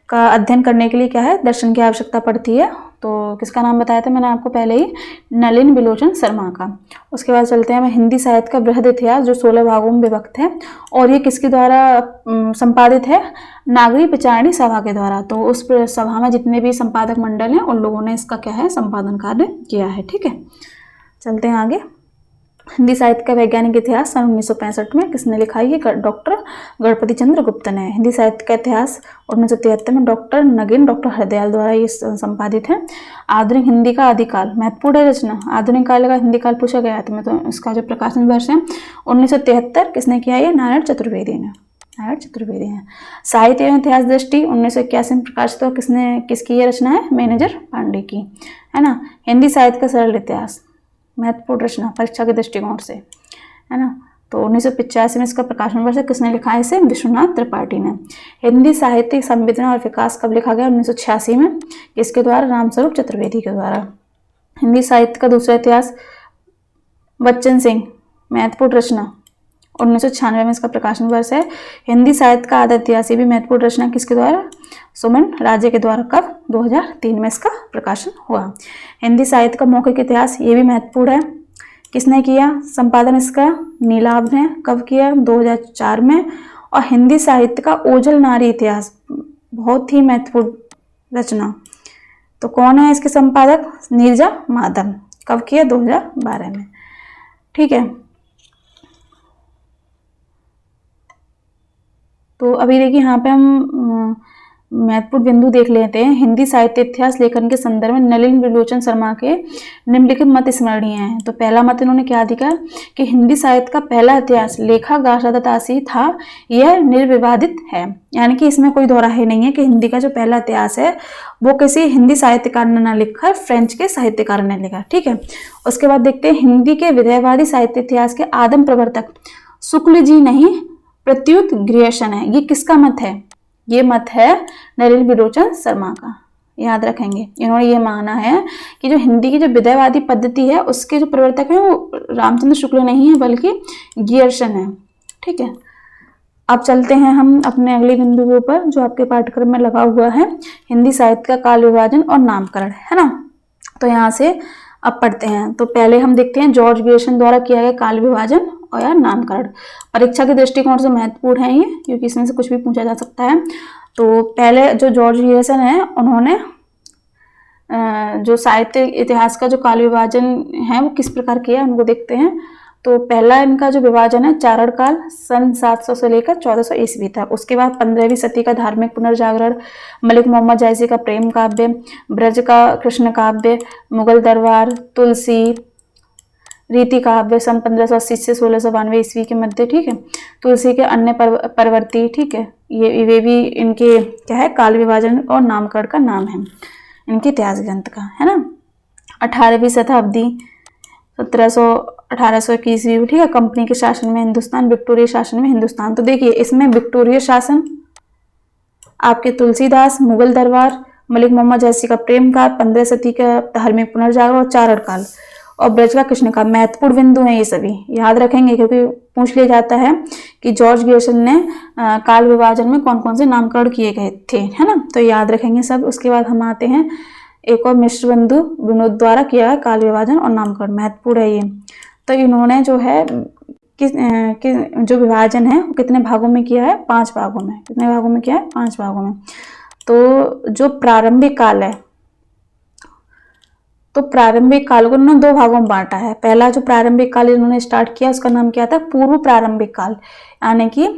[SPEAKER 1] का अध्ययन करने के लिए क्या है? दर्शन की आवश्यकता पड़ती है। तो किसका नाम बताया था मैंने आपको पहले ही? नलिन बिलोचन शर्मा का। उसके बाद चलते हैं हिंदी साहित्य का बृहद इतिहास, जो 16 भागों में विभक्त है, और ये किसके द्वारा संपादित है? नागरी विचारणी सभा के द्वारा। तो उस सभा में जितने भी संपादक मंडल हैं, उन लोगों ने इसका क्या है? संपादन कार्य किया है, ठीक है। चलते हैं आगे। हिंदी साहित्य का वैज्ञानिक इतिहास सन 1965 में किसने लिखा है? ये डॉक्टर गणपति चंद्र गुप्त ने। हिंदी साहित्य का इतिहास 1973 में डॉक्टर नगीन डॉक्टर हरदयाल द्वारा ये संपादित है। आधुनिक हिंदी का आदिकाल, महत्वपूर्ण रचना। आधुनिक काल का हिंदी काल पूछा गया था, तो इसका जो प्रकाशन वर्ष है 1973, किसने किया? ये नारायण चतुर्वेदी ने। नारायण चतुर्वेदी है। साहित्य एवं इतिहास दृष्टि 1981 में प्रकाशित हुआ, किसकी ये रचना है? मैनेजर पांडे की, है ना। हिंदी साहित्य का सरल इतिहास, महत्वपूर्ण रचना परीक्षा के दृष्टिकोण से, है ना। तो 1985 में इसका प्रकाशन वर्ष किसने लिखा है? इसे विश्वनाथ त्रिपाठी ने। हिंदी साहित्य संवेदना और विकास कब लिखा गया? 1986 में। किसके द्वारा? रामस्वरूप चतुर्वेदी के द्वारा। हिंदी साहित्य का दूसरा इतिहास, बच्चन सिंह, महत्वपूर्ण रचना 1996 में इसका प्रकाशन वर्ष है। हिंदी साहित्य का आधा इतिहास, ये भी महत्वपूर्ण रचना किसके द्वारा? सुमन राजे के द्वारा। कब? 2003 में इसका प्रकाशन हुआ। हिंदी साहित्य का मौखिक इतिहास, ये भी महत्वपूर्ण है। किसने किया संपादन इसका? नीलाभ ने। कब किया? 2004 में। और हिंदी साहित्य का ओझल नारी इतिहास, बहुत ही महत्वपूर्ण रचना, तो कौन है इसके संपादक? नीरजा माधव। कब किया? 2012 में। ठीक है, तो अभी देखिए यहाँ पे हम महत्वपूर्ण बिंदु देख लेते हैं। हिंदी साहित्य इतिहास लेखन के संदर्भ में नलिन विलोचन शर्मा के निम्नलिखित मत स्मरणीय हैं। तो पहला मत इन्होंने क्या दिया कि हिंदी साहित्य का पहला इतिहास लेखा गाशादासी था, यह निर्विवादित है। यानी कि इसमें कोई दोहराहे नहीं है कि हिंदी का जो पहला इतिहास है वो किसी हिंदी साहित्यकार ने ना लिखा है, फ्रेंच के साहित्यकार ने लिखा। ठीक है, उसके बाद देखते हैं हिंदी के विधेयवादी साहित्य इतिहास के आदम प्रवर्तक शुक्ल जी नहीं प्रत्युत ग्रियर्सन है। ये किसका मत है? ये मत है नलिन विलोचन शर्मा का, याद रखेंगे। इन्होंने ये माना है कि जो हिंदी की जो विधेयवादी पद्धति है उसके जो प्रवर्तक हैं वो रामचंद्र शुक्ल नहीं है बल्कि ग्रियर्सन है। ठीक है, अब चलते हैं हम अपने अगले बिंदु के ऊपर जो आपके पाठ्यक्रम में लगा हुआ है, हिंदी साहित्य का काल विभाजन और नामकरण, है ना। तो यहाँ से अब पढ़ते हैं। तो पहले हम देखते हैं जॉर्ज ग्रियर्सन द्वारा किया गया काल विभाजन और या नामकरण। परीक्षा के दृष्टिकोण से महत्वपूर्ण है ये, क्योंकि इसमें से कुछ भी पूछा जा सकता है। तो पहले जो जॉर्ज ग्रियर्सन है उन्होंने जो साहित्य इतिहास का जो काल विभाजन है वो किस प्रकार किया है उनको देखते हैं। तो पहला इनका जो विभाजन है चारण काल सन 700 से लेकर 1400 ईस्वी था। उसके बाद 15वीं सदी का धार्मिक पुनर्जागरण, मलिक मोहम्मद जैसी का प्रेम काव्य, ब्रज का कृष्ण काव्य, मुगल दरबार, तुलसी रीति काव्य सन 1580 से 1692 ईस्वी के मध्य। ठीक है, तुलसी के अन्य परवर्ती, ठीक है, ये वे भी इनके क्या है काल विभाजन और नामकरण का नाम है इनके इतिहास ग्रंथ का, है ना। 18वीं शताब्दी 1821 ईस्वी, ठीक है, कंपनी के शासन में हिंदुस्तान, विक्टोरिया शासन में हिंदुस्तान। तो देखिए इसमें विक्टोरिया शासन, आपके तुलसीदास, मुगल दरबार, मलिक मोहम्मद जैसी का प्रेम काल, 15 सदी का धार्मिक पुनर्जागरण और चारण काल और ब्रज का कृष्ण काल महत्वपूर्ण बिंदु हैं। ये सभी याद रखेंगे क्योंकि पूछ लिया जाता है कि जॉर्ज ग्रियर्सन ने काल विभाजन में कौन कौन से नामकरण किए गए थे, है ना। तो याद रखेंगे सब। उसके बाद हम आते हैं एक और मिश्र बंधु विनोद द्वारा किया है काल विभाजन और नामकरण, महत्वपूर्ण है ये। तो इन्होंने जो है जो विभाजन है वो कितने भागों में किया है? 5 भागों में। कितने भागों में किया है? 5 भागों में। तो जो प्रारंभिक काल है, तो प्रारंभिक काल को उन्होंने 2 भागों में बांटा है। पहला जो प्रारंभिक काल इन्होंने स्टार्ट किया उसका नाम क्या था? पूर्व प्रारंभिक काल, यानी कि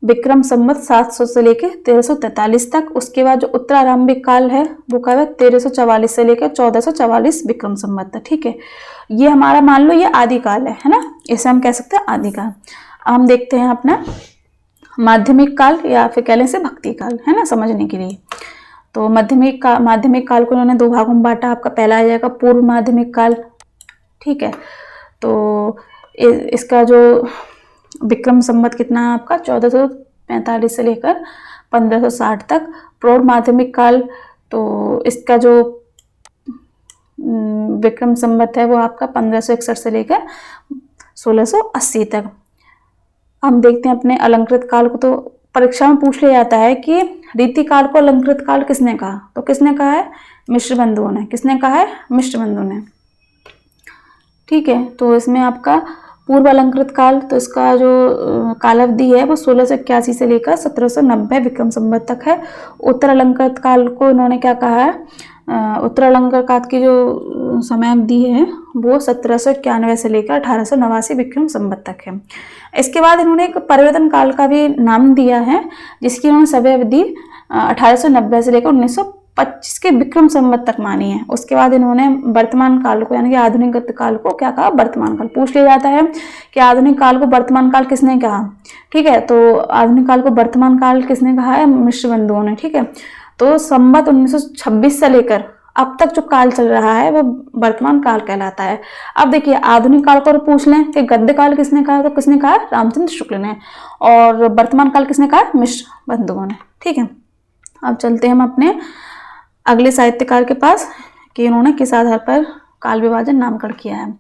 [SPEAKER 1] विक्रम संवत 700 से लेकर 1343 तक। उसके बाद जो उत्तरारंभिक काल है वो कब है? 1344 से लेकर 1444 विक्रम संवत तक। ठीक है, ये हमारा मान लो ये आदि काल है ना, इसे हम कह सकते हैं आदि काल। हम देखते हैं अपना माध्यमिक काल या फिर कह लें से भक्ति काल, है ना, समझने के लिए। तो माध्यमिक काल को उन्होंने 2 भागों में बांटा। आपका पहला आ जाएगा पूर्व माध्यमिक काल, ठीक है। तो इसका जो विक्रम संवत कितना है आपका? 1445 से लेकर 1560 तक। प्रौढ़ माध्यमिक काल, तो इसका जो विक्रम संवत है वो आपका 1561 से लेकर 1680 तक। हम देखते हैं अपने अलंकृत काल को। तो परीक्षा में पूछ लिया जाता है कि रीति काल को अलंकृत काल किसने कहा? तो किसने कहा है? मिश्र बंधुओं ने। किसने कहा है? मिश्र बंधुओं ने। ठीक है, तो इसमें आपका पूर्व अलंकृत काल, तो इसका जो काल अवधि है वो 1681 से लेकर 1790 विक्रम संवत तक है। उत्तर अलंकृत काल को इन्होंने क्या कहा है, उत्तर अलंकृत काल की जो समय अवधि है वो 1791 से लेकर 1889 विक्रम संवत तक है। इसके बाद इन्होंने एक परिवर्तन काल का भी नाम दिया है, जिसकी इन्होंने समय अवधि 1890 से लेकर 1925 के विक्रम संवत तक मानी है। उसके बाद इन्होंने वर्तमान काल को यानी कि आधुनिक काल को क्या कहा, वर्तमान काल। पूछ लिया जाता है कि आधुनिक काल को वर्तमान काल किसने कहा, ठीक है, तो आधुनिक काल को वर्तमान काल किसने कहा है, मिश्र बंधुओं ने, ठीक है। तो संवत 1926 से लेकर अब तक जो काल चल रहा है वो वर्तमान काल कहलाता है। अब देखिए आधुनिक काल को पूछ लें कि गद्य काल किसने कहा, तो किसने कहा, रामचंद्र शुक्ल ने, और वर्तमान काल किसने कहा, मिश्र बंधुओं ने, ठीक है। अब चलते हैं हम अपने अगले साहित्यकार के पास कि इन्होंने किस आधार पर काल विभाजन नामकरण किया है।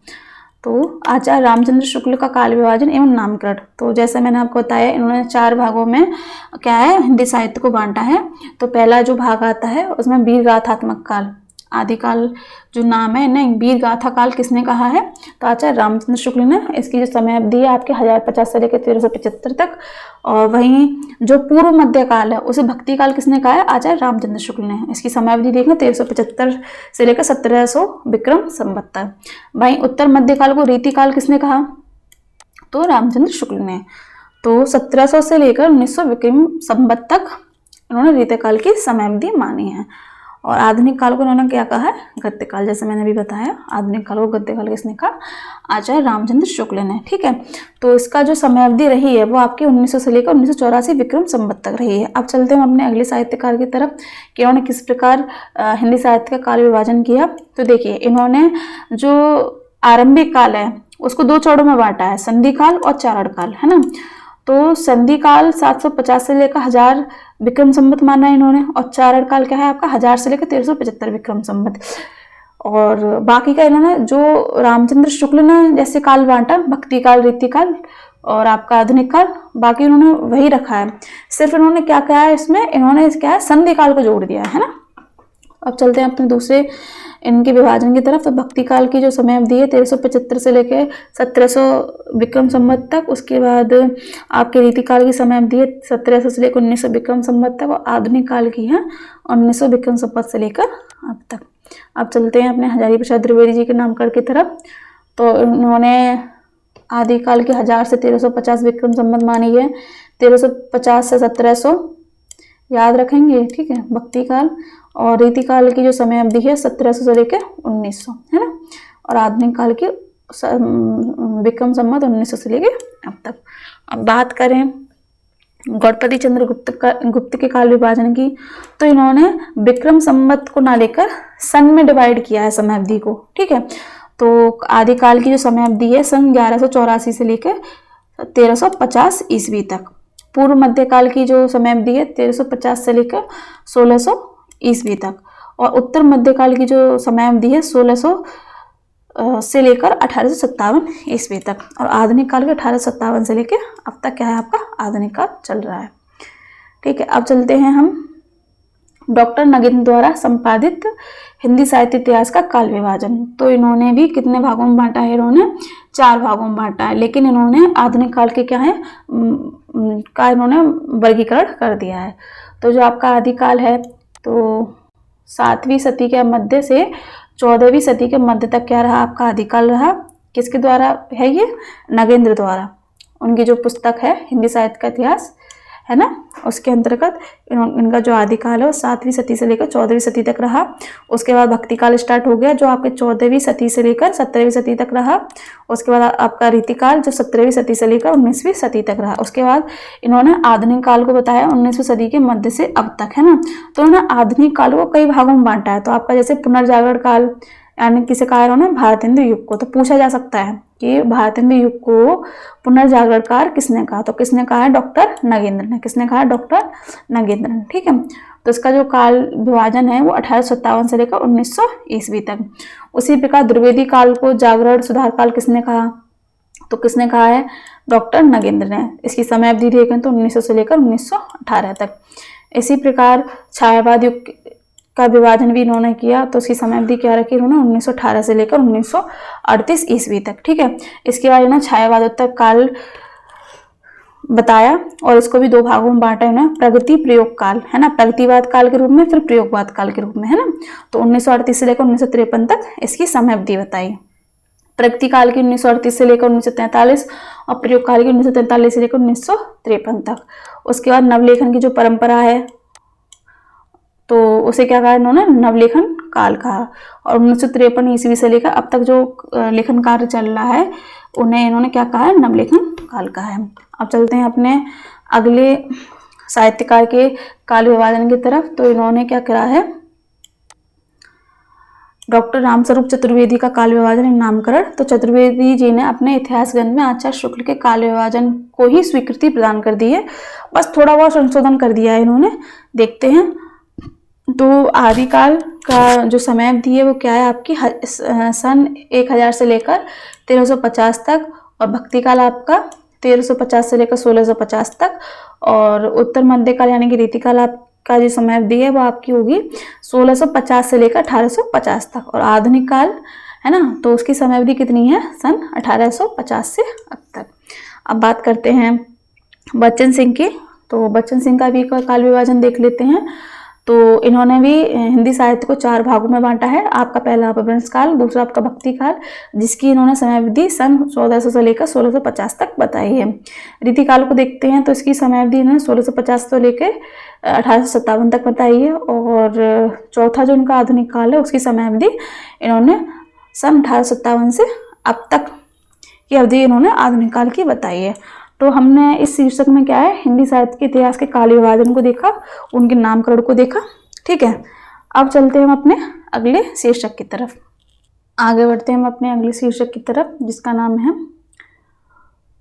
[SPEAKER 1] तो आचार्य रामचंद्र शुक्ल का काल विभाजन एवं नामकरण, तो जैसे मैंने आपको बताया इन्होंने 4 भागों में क्या है, हिंदी साहित्य को बांटा है। तो पहला जो भाग आता है उसमें वीर गाथात्मक काल, आदिकाल जो नाम है नहीं, वीर गाथा काल किसने कहा है, तो आचार्य रामचंद्र शुक्ल ने। इसकी जो समय अवधि है आपके 1050 से लेकर 1375 तक। और वहीं जो पूर्व मध्य काल है उसे भक्ति काल किसने कहा है, आचार्य रामचंद्र शुक्ल ने। इसकी समय अवधि देखें 1375 से लेकर 1700 विक्रम संवत तक। वहीं उत्तर मध्य काल को रीति काल किसने कहा, तो रामचंद्र शुक्ल ने। तो 1700 से लेकर 1900 विक्रम संवत तक इन्होंने रीति काल की समय अवधि मानी है। और आधुनिक काल को इन्होंने क्या कहा है, गद्य काल। जैसे मैंने अभी बताया आधुनिक काल को गद्य काल किसने कहा, आचार्य रामचंद्र शुक्ल ने, ठीक है। तो इसका जो समय अवधि रही है वो आपकी 1900 से लेकर 1984 विक्रम संवत तक रही है। अब चलते हैं हम अपने अगले साहित्यकार की तरफ कि उन्होंने किस प्रकार हिंदी साहित्य का काल विभाजन किया। तो देखिए इन्होंने जो आरंभिक काल है उसको 2 चरणों में बांटा है, संधि काल और चारण काल, है ना। तो संधि काल 750 से लेकर 1000 विक्रम संवत माना है इन्होंने, और चारण काल क्या है आपका 1000 से लेकर 1375 विक्रम संवत। और बाकी का इन्होंने जो रामचंद्र शुक्ल ने जैसे काल बांटा, भक्ति काल, रीति काल और आपका आधुनिक काल, बाकी उन्होंने वही रखा है। सिर्फ इन्होंने क्या कहा है इसमें, इन्होंने क्या है संधि काल को जोड़ दिया है ना। अब चलते हैं अपने दूसरे इनके विभाजन की तरफ। तो भक्ति काल की जो समय अवधि है 1375 से लेकर 1700 विक्रम संवत तक। उसके बाद आपके रीति काल की समय अवधि है 1700 से लेकर 1900 विक्रम संवत तक। और आधुनिक काल की है 1900 विक्रम संवत से लेकर अब तक। अब चलते हैं अपने हजारी प्रसाद द्विवेदी जी के नामकरण की तरफ। तो इन्होंने आदिकाल के 1000 से 1350 विक्रम संवत मानी है, 1350 से 1700 याद रखेंगे, ठीक है, भक्ति काल। और रीति काल की जो समय अवधि है 1700 से लेकर 1900, है ना। और आधुनिक काल की विक्रम संवत 1900 से लेकर अब तक। अब बात करें गौड़पति चंद्र गुप्त के काल विभाजन की, तो इन्होंने विक्रम संवत को ना लेकर सन में डिवाइड किया है समय अवधि को, ठीक है। तो आदिकाल की जो समय अवधि है सन 1184 से लेकर 1350 ईस्वी तक। पूर्व मध्यकाल की जो समय अवधि है 1350 से लेकर 1600 ईस्वी तक। और उत्तर मध्यकाल की जो समय अवधि है 1600 से लेकर 1857 ईस्वी तक। और आधुनिक काल के 1857 से लेकर अब तक क्या है आपका आधुनिक काल चल रहा है, ठीक है। अब चलते हैं हम डॉक्टर नगेंद्र द्वारा संपादित हिंदी साहित्य इतिहास का काल विभाजन। तो इन्होंने भी कितने भागों में बांटा है, इन्होंने 4 भागों में बांटा है। लेकिन इन्होंने आधुनिक काल के क्या है का इन्होंने वर्गीकरण कर दिया है। तो जो आपका आदिकाल है तो 7वीं सदी के मध्य से 14वीं सदी के मध्य तक क्या रहा आपका आदिकाल रहा। किसके द्वारा है ये, नगेंद्र द्वारा। उनकी जो पुस्तक है हिंदी साहित्य का इतिहास, है ना, उसके अंतर्गत इनका जो आदिकाल है वो 7वीं सदी से लेकर 14वीं सदी तक रहा। उसके बाद भक्ति काल स्टार्ट हो गया जो आपके 14वीं सदी से लेकर 17वीं सदी तक रहा। उसके बाद आपका रीतिकाल जो 17वीं सदी से लेकर 19वीं सदी तक रहा। उसके बाद इन्होंने आधुनिक काल को बताया 19वीं सदी के मध्य से अब तक, है ना। तो इन्होंने आधुनिक काल को कई भागों में बांटा है। तो आपका जैसे पुनर्जागरण काल यानी किसे कहा इन्होंने, भारतेंदु युग को। तो पूछा जा सकता है कि भारतेंदु युग को पुनर्जागरणकार किसने कहा, तो किसने कहा है, डॉक्टर नगेंद्र ने। किसने कहा, डॉक्टर नगेंद्र ने, ठीक है। तो इसका जो काल विभाजन है वो 1857 से लेकर 1900 ईस्वी तक। उसी प्रकार द्विवेदी काल को जागरण सुधार काल किसने कहा, तो किसने कहा है, डॉक्टर नगेंद्र ने। इसकी समय अवधि देखें तो 1900 से लेकर 1918 तक। इसी प्रकार छायावाद युग का विभाजन भी इन्होंने किया, तो उसकी समयावधि क्या रखी इन्होंने 1918 से लेकर 1938 ईस्वी तक। ठीक है, इसके बाद इन्होंने छायावादोत्तर काल बताया और इसको भी 2 भागों में बांटा है, प्रगति प्रयोग काल, है ना, प्रगतिवाद काल के रूप में, फिर प्रयोगवाद काल के रूप में, है ना। तो 1938 से लेकर 1953 तक इसकी समयावधि बताई। प्रगति काल की 1938 से लेकर 1943 और प्रयोग काल की 1943 से लेकर 1953 तक। उसके बाद नवलेखन की जो परंपरा है तो उसे क्या कहा इन्होंने, नवलेखन काल कहा। और 1953 ईस्वी से लेकर अब तक जो लेखन कार्य चल रहा है उन्हें इन्होंने क्या कहा है, नवलेखन काल कहा है। अब चलते हैं अपने अगले साहित्यकार के काल विभाजन की तरफ। तो इन्होंने क्या करा है, डॉक्टर रामस्वरूप चतुर्वेदी का काल विभाजन नामकरण। तो चतुर्वेदी जी ने अपने इतिहास ग्रंथ में आचार्य शुक्ल के काल विभाजन को ही स्वीकृति प्रदान कर दी है, बस थोड़ा बहुत संशोधन कर दिया है इन्होंने। देखते हैं, तो आदिकाल का जो समयावधि है वो क्या है आपकी, सन 1000 से लेकर 1350 तक, और भक्ति काल आपका 1350 से लेकर 1650 तक, और उत्तर मध्यकाल यानी कि रीतिकाल आपका जो समयावधि है वो आपकी होगी 1650 से लेकर 1850 तक, और आधुनिक काल है ना तो उसकी समयावधि कितनी है, सन 1850 से अब तक। अब बात करते हैं बच्चन सिंह की। तो बच्चन सिंह का भी काल विभाजन देख लेते हैं। तो इन्होंने भी हिंदी साहित्य को 4 भागों में बांटा है। आपका पहला अपभ्रंश काल, दूसरा आपका भक्ति काल, जिसकी इन्होंने समयावधि सन 1400 से लेकर 1650 तक बताई है। रीतिकाल को देखते हैं तो इसकी समयावधि इन्होंने 1650 से लेकर 1857 तक बताई है। और चौथा जो उनका आधुनिक काल है उसकी समयावधि इन्होंने सन 1857 से अब तक की अवधि इन्होंने आधुनिक काल की बताई है। तो हमने इस शीर्षक में क्या है, हिंदी साहित्य के इतिहास के काल विभाजन को देखा, उनके नामकरण को देखा। ठीक है, अब चलते हैं हम अपने अगले शीर्षक की तरफ, आगे बढ़ते हैं हम अपने अगले शीर्षक की तरफ, जिसका नाम है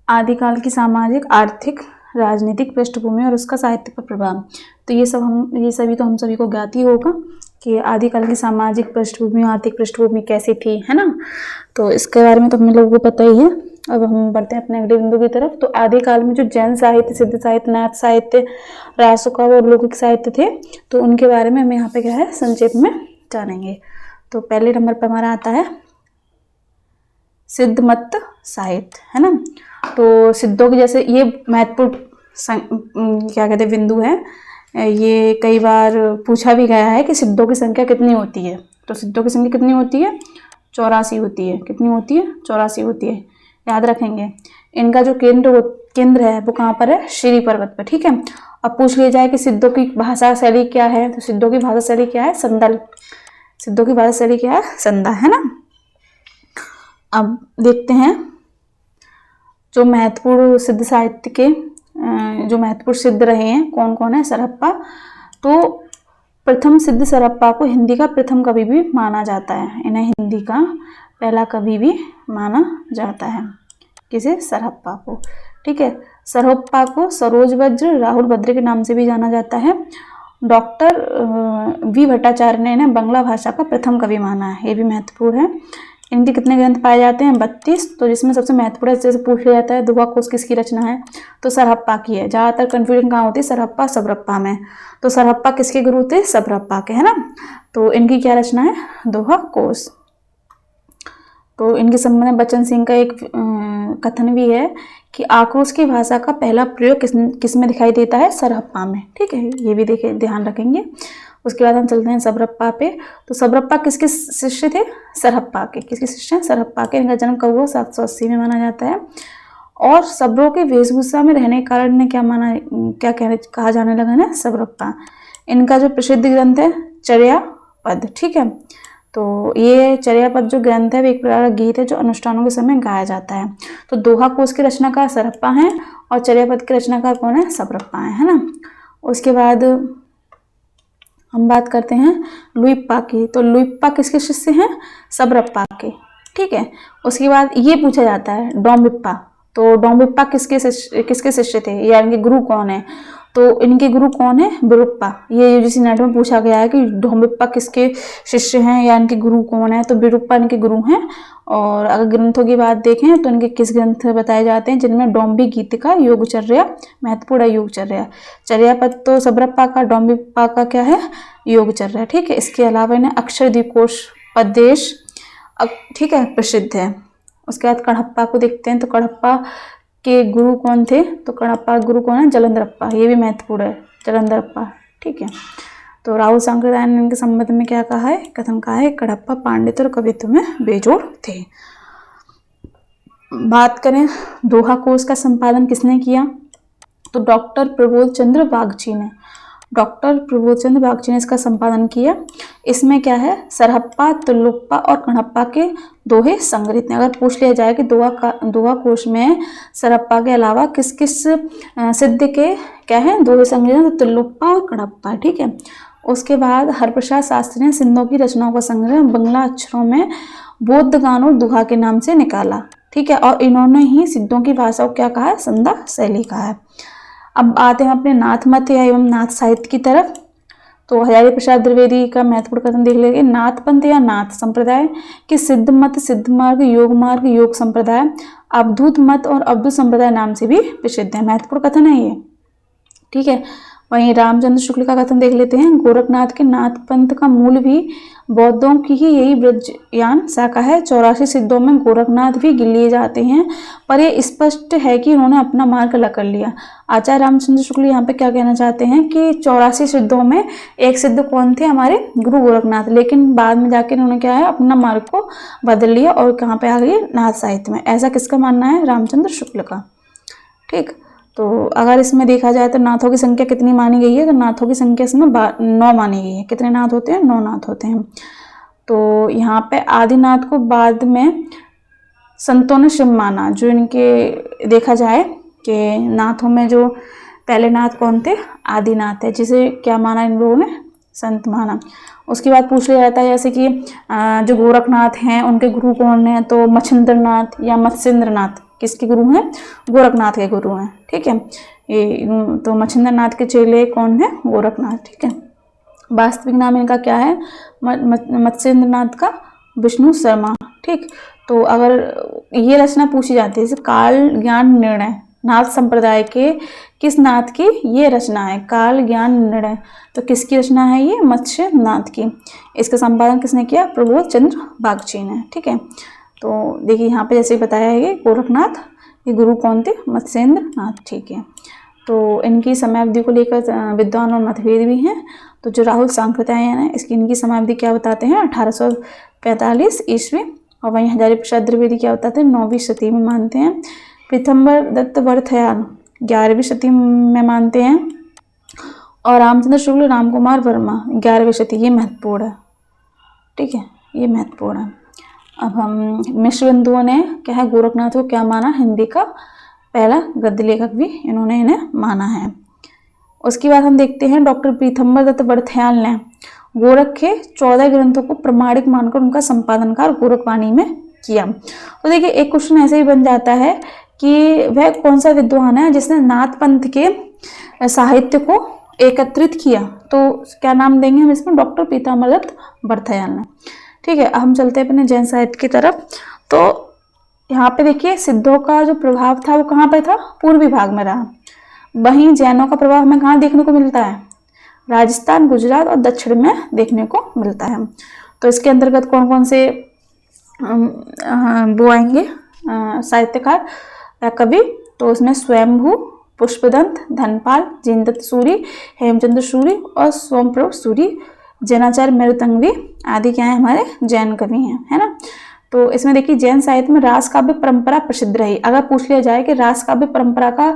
[SPEAKER 1] आदिकाल की सामाजिक, आर्थिक, राजनीतिक पृष्ठभूमि और उसका साहित्य पर प्रभाव। तो ये सभी तो हम सभी को ज्ञात ही होगा कि आदिकाल की सामाजिक पृष्ठभूमि, आर्थिक पृष्ठभूमि कैसी थी, है ना। तो इसके बारे में तो हम लोगों को पता ही है। अब हम बढ़ते हैं अपने अगले बिंदु की तरफ। तो आदिकाल में जो जैन साहित्य, सिद्ध साहित्य, नाथ साहित्य, रासुका और लौकिक साहित्य थे, तो उनके बारे में हम यहाँ पे क्या है संक्षेप में जानेंगे। तो पहले नंबर पर हमारा आता है सिद्ध मत साहित्य, है ना। तो सिद्धों की, जैसे ये महत्वपूर्ण क्या कहते हैं बिंदु है, ये कई बार पूछा भी गया है कि सिद्धों की संख्या कितनी होती है। तो सिद्धों की संख्या कितनी होती है, 84 होती है। कितनी होती है, 84 होती है, याद रखेंगे। इनका जो केंद्र है वो कहाँ पर है, श्री पर्वत पर। ठीक है, अब पूछ लिया जाए कि सिद्धों की भाषा शैली क्या है, तो सिद्धों की भाषा शैली क्या है, संदल। सिद्धों की भाषा शैली क्या है, संदा, है ना। अब देखते हैं जो महत्वपूर्ण सिद्ध साहित्य के जो महत्वपूर्ण सिद्ध रहे हैं कौन कौन है। सरहप्पा, तो प्रथम सिद्ध सरहप्पा को हिंदी का प्रथम कवि भी माना जाता है। इन्हें हिंदी का पहला कवि भी माना जाता है, किसे, सरहप्पा को। ठीक है, सरहप्पा को सरोज वज्र, राहुल भद्र के नाम से भी जाना जाता है। डॉक्टर वी भट्टाचार्य ने इन्हें बांग्ला भाषा का प्रथम कवि माना है, ये भी महत्वपूर्ण है। इनके कितने ग्रंथ पाए जाते हैं, 32। तो जिसमें सबसे महत्वपूर्ण जैसे पूछ लिया जाता है दुआ कोश किसकी रचना है, तो सरहप्पा की है। ज़्यादातर कन्फ्यूजन कहाँ होती है, सरहप्पा सबरप्पा में। तो सरहप्पा किसके गुरु थे, सबरप्पा के, है ना। तो इनकी क्या रचना है, दोहा कोश। तो इनके संबंध में बच्चन सिंह का एक कथन भी है कि आक्रोश की भाषा का पहला प्रयोग किस में दिखाई देता है, सरहप्पा में। ठीक है, ये भी देखे ध्यान रखेंगे। उसके बाद हम चलते हैं सबरप्पा पे। तो सबरप्पा किसके शिष्य थे, सरहप्पा के। किसके शिष्य हैं, सरहप्पा के। इनका जन्म कब हुआ, 780 में माना जाता है। और सबरों के वेशभूषा में रहने के कारण ने कहा जाने लगा ना, सबरप्पा। इनका जो प्रसिद्ध ग्रंथ है चर्यापद। ठीक है, तो ये चर्यापद जो ग्रंथ है वो एक प्रकार का गीत है जो अनुष्ठानों के समय गाया जाता है। तो दोहा कोश की रचनाकार सरहप्पा है और चर्यापद के रचनाकार कौन है, सबरप्पा है ना। उसके बाद हम बात करते हैं लुइप्पा की। तो लुइप्पा किसके शिष्य हैं, सबरप्पा के। ठीक है, उसके बाद ये पूछा जाता है डोम्बिप्पा। तो डोम्बिप्पा किसके शिष्य थे, यानी कि गुरु कौन है, तो इनके गुरु कौन है? विरूप्पा। ये यूजीसी नेट में पूछा गया है कि डोम्बिप्पा किसके शिष्य हैं या इनके गुरु कौन है, तो विरूप्पा इनके गुरु हैं। और अगर ग्रंथों की बात देखें तो इनके किस ग्रंथ बताए जाते हैं, जिनमें डोम्बी गीतिका, योगचर्या महत्वपूर्ण है। योगचर्या चर्यापद तो सबरप्पा का, डोम्बिप्पा का क्या है? योगचर्या। ठीक है, इसके अलावा इन्हें अक्षरद्वीपकोश पदेश ठीक है प्रसिद्ध है। उसके बाद कणप्पा को देखते हैं, तो कणप्पा के गुरु कौन थे? तो कणप्पा गुरु कौन है? जलंधरप्पा। ये भी महत्वपूर्ण है, जलंधरप्पा। ठीक है, तो राहुल सांकृत्यायन ने इनके संबंध में क्या कहा है? कथन कहा है कणप्पा पांडित्य और कवित्व में बेजोड़ थे। बात करें दोहा कोश का संपादन किसने किया? तो डॉक्टर प्रबोध चंद्र बागची ने। डॉक्टर प्रबोध चंद्र बागची ने इसका संपादन किया। इसमें क्या है? सरहप्पा, तुल्लुप्पा और कणप्पा के दोहे संग्रहित हैं। अगर पूछ लिया जाए कि दोहा कोश में सरहप्पा के अलावा किस किस सिद्ध के क्या है दोहे संग्रहित हैं? तो तुल्लुप्पा और कणप्पा। ठीक है, उसके बाद हरप्रसाद शास्त्री ने सिंधों की रचनाओं का संग्रह बांग्ला अक्षरों में बौद्ध गान और दुहा के नाम से निकाला। ठीक है, और इन्होंने ही सिद्धों की भाषा को क्या कहा है? संधा शैली कहा है। अब आते हैं अपने नाथ मत एवं नाथ साहित्य की तरफ। तो हजारी प्रसाद द्विवेदी का महत्वपूर्ण कथन देख लेंगे। नाथ पंथ या नाथ संप्रदाय के सिद्ध मत, सिद्ध मार्ग, योग संप्रदाय अवधूत मत और अवधूत संप्रदाय नाम से भी प्रसिद्ध है। महत्वपूर्ण कथन है ये। ठीक है, वहीं रामचंद्र शुक्ल का कथन देख लेते हैं। गोरखनाथ के नाथ पंथ का मूल भी बौद्धों की ही यही ब्रजयान शाखा है। 84 सिद्धों में गोरखनाथ भी लिए जाते हैं, पर यह स्पष्ट है कि उन्होंने अपना मार्ग अलग कर लिया। आचार्य रामचंद्र शुक्ल यहाँ पे क्या कहना चाहते हैं कि 84 सिद्धों में एक सिद्ध कौन थे? हमारे गुरु गोरखनाथ, लेकिन बाद में जाकर उन्होंने क्या है? अपना मार्ग को बदल लिया और कहाँ पे आ गए? नाथ साहित्य में। ऐसा किसका मानना है? रामचंद्र शुक्ल का। ठीक, तो अगर इसमें देखा जाए तो नाथों की संख्या कितनी मानी गई है? तो नाथों की संख्या इसमें 9 मानी गई है। कितने नाथ होते हैं? 9 नाथ होते हैं। तो यहाँ पे आदिनाथ को बाद में संतों ने शिव माना। जो इनके देखा जाए कि नाथों में जो पहले नाथ कौन थे? आदिनाथ है, जिसे क्या माना इन लोगों ने? संत माना। उसके बाद पूछ लिया जाता है जैसे कि जो गोरखनाथ हैं उनके गुरु कौन है? तो मच्छिंद्रनाथ या मत्स्येंद्रनाथ किसके गुरु हैं? गोरखनाथ के गुरु हैं। ठीक है, ये तो मच्छिंद्रनाथ के चेले कौन है? गोरखनाथ। ठीक है, वास्तविक नाम इनका क्या है? मत्स्येंद्रनाथ का विष्णु शर्मा। ठीक, तो अगर ये रचना पूछी जाती है जैसे काल ज्ञान निर्णय, नाथ संप्रदाय के किस नाथ की ये रचना है? काल ज्ञान निर्णय। तो किसकी रचना है ये? मत्स्यनाथ की। इसका संपादन किसने किया? प्रबोध चंद्र बागची ने। ठीक है, तो देखिए यहाँ पे जैसे बताया है गोरखनाथ, ये गुरु कौन थे? मत्स्येंद्रनाथ। ठीक है, तो इनकी समयावधि को लेकर विद्वान और मतभेद भी हैं। तो जो राहुल सांकृत्यायन है इसकी इनकी समयावधि क्या बताते हैं? 1845 ईस्वी। और वहीं हजारी प्रसाद द्विवेदी क्या बताते हैं? 9वीं शती में मानते हैं। पीतम्बर दत्त बड़थयाल 11वीं शती में मानते हैं। और रामचंद्र शुक्ल, राम कुमार वर्मा 11वीं शती। ये महत्वपूर्ण है। ठीक है, ये महत्वपूर्ण है। अब हम मिश्र बिंदुओं ने क्या है? गोरखनाथ को क्या माना? हिंदी का पहला गद्य लेखक भी इन्होंने इन्हें माना है। उसके बाद हम देखते हैं डॉक्टर पीतम्बर दत्त बड़थयाल ने गोरख के 14 ग्रंथों को प्रमाणिक मानकर उनका संपादन कार्य गोरखवाणी में किया। तो देखिए एक क्वेश्चन ऐसे ही बन जाता है कि वह कौन सा विद्वान है जिसने नाथ पंथ के साहित्य को एकत्रित किया? तो क्या नाम देंगे हम इसमें? डॉक्टर पीतम्बर दत्त बड़थयाल ने। ठीक है, हम चलते हैं अपने जैन साहित्य की तरफ। तो यहाँ पे देखिए सिद्धों का जो प्रभाव था वो कहाँ पे था? पूर्वी भाग में रहा। वहीं जैनों का प्रभाव हमें कहाँ देखने को मिलता है? राजस्थान, गुजरात और दक्षिण में देखने को मिलता है। तो इसके अंतर्गत कौन कौन से वो आएंगे साहित्यकार या कवि? तो उसमें स्वयंभू, पुष्पदंत, धनपाल, जिनदत्त सूरी, हेमचंद्र सूरी और सोमप्रभ सूरी, जैनाचार्य मेरुतंगवी आदि क्या है? हमारे जैन कवि हैं, है ना। तो इसमें देखिए जैन साहित्य में रास काव्य परंपरा प्रसिद्ध रही। अगर पूछ लिया जाए कि रास काव्य परंपरा का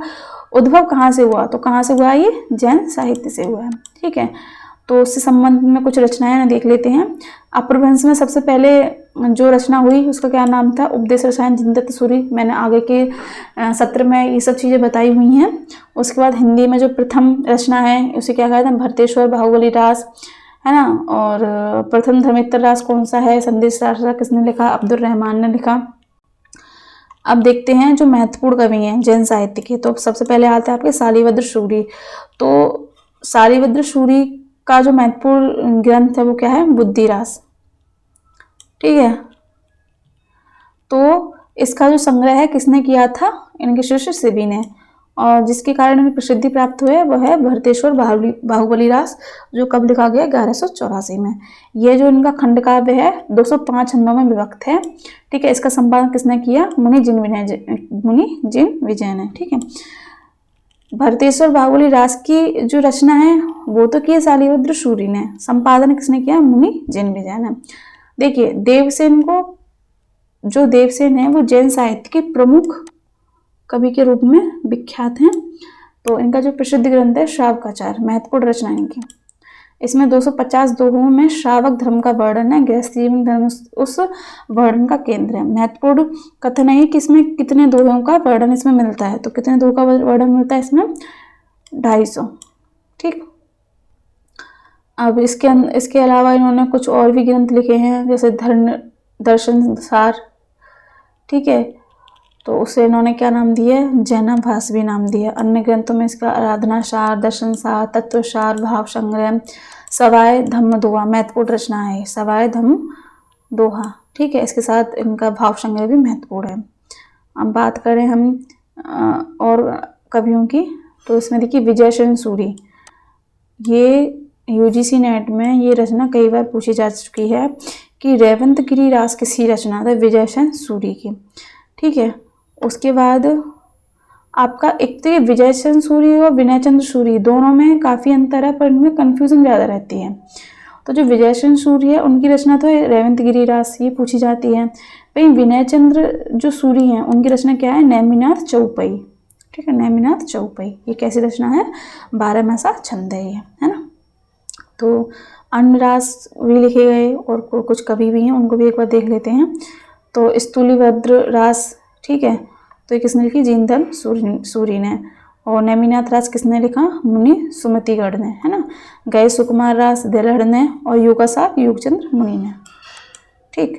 [SPEAKER 1] उद्भव कहाँ से हुआ? तो कहाँ से हुआ? ये जैन साहित्य से हुआ है। ठीक है, तो उससे संबंध में कुछ रचनाएं देख लेते हैं। अपभ्रंश में सबसे पहले जो रचना हुई उसका क्या नाम था? उपदेश रसायन, जिनदत्त सूरी। मैंने आगे के सत्र में ये सब चीज़ें बताई हुई हैं। उसके बाद हिंदी में जो प्रथम रचना है उसे क्या कहते हैं? भरतेश्वर बाहुबली रास, है ना। और प्रथम धर्मेत्तर रास कौन सा है? संदेश रास किसने लिखा? अब्दुल रहमान ने लिखा। अब देखते हैं जो महत्वपूर्ण कवि हैं जैन साहित्य के। तो सबसे पहले आते हैं आपके शालिभद्र सूरी। तो शालिभद्र सूरी का जो महत्वपूर्ण ग्रंथ है वो क्या है, बुद्धिरास। ठीक है, तो इसका जो संग्रह है किसने किया था, इनके शिष्य शिबी ने, और जिसके कारण इन्हें प्रसिद्धि प्राप्त हुई वह है भरतेश्वर बाहुबली रास, जो कब लिखा गया 1184 में। ये जो इनका खंड काव्य है 205 छंदों में विभक्त है। ठीक है, इसका संपादन किसने किया, मुनि जिन विजय ने। ठीक है, भरतेश्वर बाहुबली रास की जो रचना है वो तो की शालिभद्र सूरी ने, संपादन किसने किया, मुनि जिन विजय ने। देखिए देवसेन है वो जैन साहित्य के प्रमुख कवि के रूप में विख्यात हैं। तो इनका जो प्रसिद्ध ग्रंथ है श्रावकाचार, महत्वपूर्ण रचना इनकी। इसमें 250 दोहों में श्रावक धर्म का वर्णन है, गृहस्थ जीवन धर्म उस वर्णन का केंद्र है। महत्वपूर्ण कथन है कि इसमें कितने दोहों का वर्णन इसमें मिलता है, तो कितने दोहों का वर्णन मिलता है इसमें, 250। ठीक, अब इसके अलावा इन्होंने कुछ और भी ग्रंथ लिखे हैं, जैसे दर्शन सार। ठीक है, तो उसे इन्होंने क्या नाम दिया, जैनाभास भी नाम दिया। अन्य ग्रंथों में इसका आराधना सार, दर्शन सार, तत्व सार, भाव संग्रह, सवाय धम्म दोहा, महत्वपूर्ण रचना है सवाय धम्म दोहा। ठीक है, इसके साथ इनका भाव संग्रह भी महत्वपूर्ण है। अब बात करें हम और कवियों की, तो इसमें देखिए विजयसेन सूरी, ये यूजीसी नेट में ये रचना कई बार पूछी जा चुकी है कि रेवंतगिरी रास किसकी रचना था, विजयसेन सूरी की। ठीक है, उसके बाद आपका एक तो ये विजयसेन सूरी और विनय चंद्र सूरी दोनों में काफ़ी अंतर है, पर इनमें कन्फ्यूजन ज़्यादा रहती है। तो जो विजयसेन सूरी है उनकी रचना तो रेवंतगिरी रास ये पूछी जाती है। भाई विनय चंद्र जो सूरी हैं उनकी रचना क्या है, नेमिनाथ चौपाई। ठीक है, नेमिनाथ चौपाई ये कैसी रचना है, 12मासा छंद है ये, है ना। तो अन्य रास भी लिखे गए और कुछ कवि भी हैं, उनको भी एक बार देख लेते हैं। तो स्थूलीभद्र रास, ठीक है, तो ये किसने लिखी, जीनधर्म सूरी ने। और नेमिनाथ रास किसने लिखा, मुनि सुमतिगढ़ ने, है ना। गए सुकुमार रास दिलहड़ ने, और युगासार युगचंद्र मुनि ने। ठीक,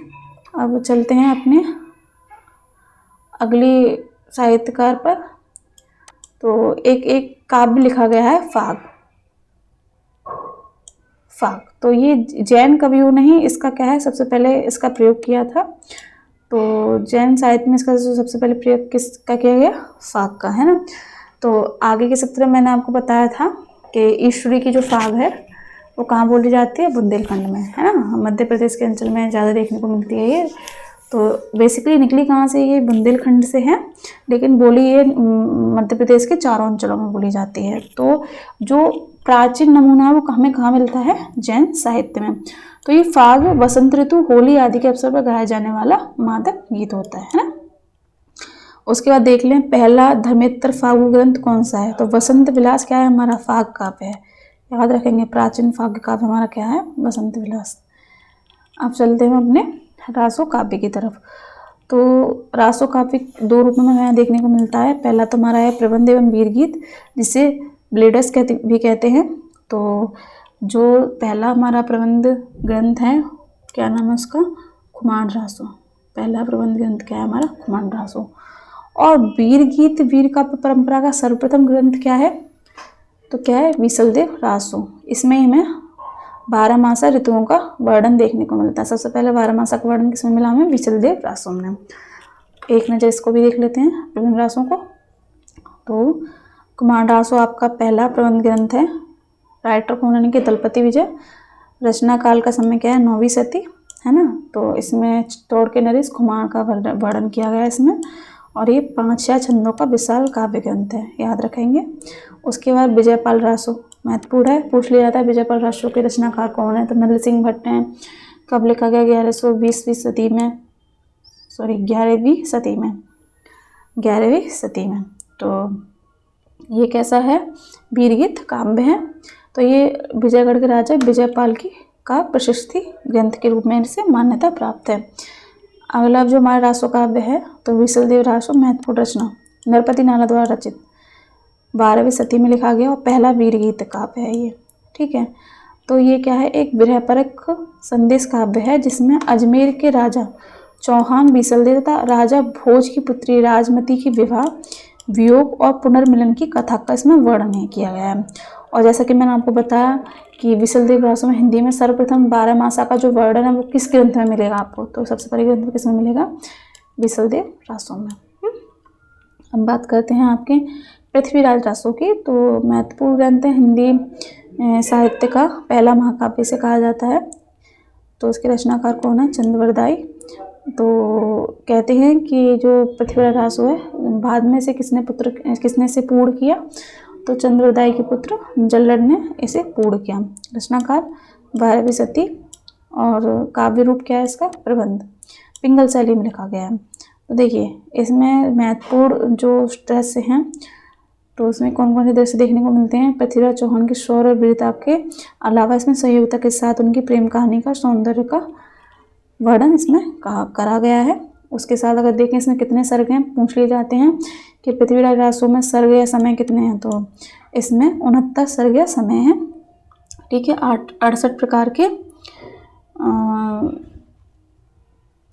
[SPEAKER 1] अब चलते हैं अपने अगली साहित्यकार पर। तो एक काव्य लिखा गया है फाग। तो ये जैन कवियों ने ही इसका क्या है, सबसे पहले इसका प्रयोग किया था। तो जैन साहित्य में इसका सबसे पहले प्रयोग किसका किया गया, फाग का, है ना। तो आगे के सत्र में मैंने आपको बताया था कि ईश्वरी की जो फाग है वो कहाँ बोली जाती है, बुंदेलखंड में, है ना। मध्य प्रदेश के अंचल में ज़्यादा देखने को मिलती है ये। तो बेसिकली निकली कहाँ से, ये बुंदेलखंड से है, लेकिन बोली ये मध्य प्रदेश के चारों अंचलों में बोली जाती है। तो जो प्राचीन नमूना है वो कहाँ मिलता है, जैन साहित्य में। तो ये फाग वसंत ऋतु, होली आदि के अवसर पर गाया जाने वाला मादक गीत होता है ना। उसके बाद देख लें पहला धर्मेत्तर फागु ग्रंथ कौन सा है, तो वसंत विलास क्या है हमारा, फाग काव्य है। याद रखेंगे, प्राचीन फाग काव्य हमारा क्या है, वसंत विलास। अब चलते हैं अपने रासो काव्य की तरफ। तो रासो काव्य दो रूपों में हमें देखने को मिलता है। पहला तो हमारा है प्रबंध एवं वीर गीत, जिसे ब्लेडस भी कहते हैं। तो जो पहला हमारा प्रबंध ग्रंथ है, क्या नाम है उसका, खुमान रासो। पहला प्रबंध ग्रंथ क्या है हमारा, खुमान रासो। और वीर गीत, वीर काव्य परंपरा का सर्वप्रथम ग्रंथ क्या है, तो क्या है, विसलदेव रासो। इसमें हमें 12मासा ऋतुओं का वर्णन देखने को मिलता है। सबसे पहले 12मासा का वर्णन किसमें मिला हमें, विसलदेव रासो में। एक नज़र इसको भी देख लेते हैं प्रबंध रासों को। तो कुमार रासो आपका पहला प्रबंध ग्रंथ है। राइटर कौन है इनके, दलपति विजय। रचना काल का समय क्या है, 9वीं सदी, है ना। तो इसमें चित्तौड़ के नरेश कुमार का वर्णन किया गया है इसमें। और ये 5-6 छंदों का विशाल काव्य ग्रंथ है, याद रखेंगे। उसके बाद विजयपाल रासो महत्वपूर्ण है, पूछ लिया जाता है विजयपाल रासो के रचनाकार कौन है, तो नल सिंह भट्ट हैं। कब लिखा गया, 1120वीं सदी में, 11वीं सदी में। तो ये कैसा है, वीरगीत काव्य है। तो ये विजयगढ़ के राजा विजयपाल की का प्रशस्ति ग्रंथ के रूप में इसे मान्यता प्राप्त है। अगला जो हमारा रासो काव्य है, तो विसलदेव रासो महत्वपूर्ण रचना, नरपति नाना द्वारा रचित, 12वीं सदी में लिखा गया और पहला वीरगीत काव्य है ये। ठीक है, तो ये क्या है, एक विरहपरक संदेश काव्य है, जिसमें अजमेर के राजा चौहान बीसलदेव तथा राजा भोज की पुत्री राजमती की विवाह, वियोग और पुनर्मिलन की कथा का इसमें वर्णन किया गया है। और जैसा कि मैंने आपको बताया कि बीसलदेव रासो में हिंदी में सर्वप्रथम 12 मासा का जो वर्णन है वो किस ग्रंथ में मिलेगा आपको, तो सबसे पहले ग्रंथ में किसमें मिलेगा, बीसलदेव रासो में। अब बात करते हैं आपके पृथ्वीराज रासो की। तो महत्वपूर्ण ग्रंथ है, हिंदी साहित्य का पहला महाकाव्य से कहा जाता है। तो इसके रचनाकार कौन है, चंद्रवरदाई। तो कहते हैं कि जो पृथ्वीराज रासो है बाद में से किसने से पूर्ण किया, तो चंद्रवरदाई के पुत्र जल्लड़ ने इसे पूर्ण किया। रचनाकार 12वीं सती। और काव्य रूप क्या है इसका, प्रबंध, पिंगल शैली में लिखा गया है। तो देखिए इसमें महत्वपूर्ण जो दृश्य हैं, तो उसमें कौन कौन से दृश्य देखने को मिलते हैं, पृथ्वीराज चौहान की शौर्य और वीरता के अलावा इसमें संयोगिता के साथ उनकी प्रेम कहानी का सौंदर्य का वर्णन इसमें करा गया है। उसके साथ अगर देखें इसमें कितने सर्ग हैं, पूछ लिए जाते हैं कि पृथ्वीराज रासो में सर्ग या समय कितने हैं, तो इसमें 69 सर्ग या समय हैं। ठीक है, 68 प्रकार के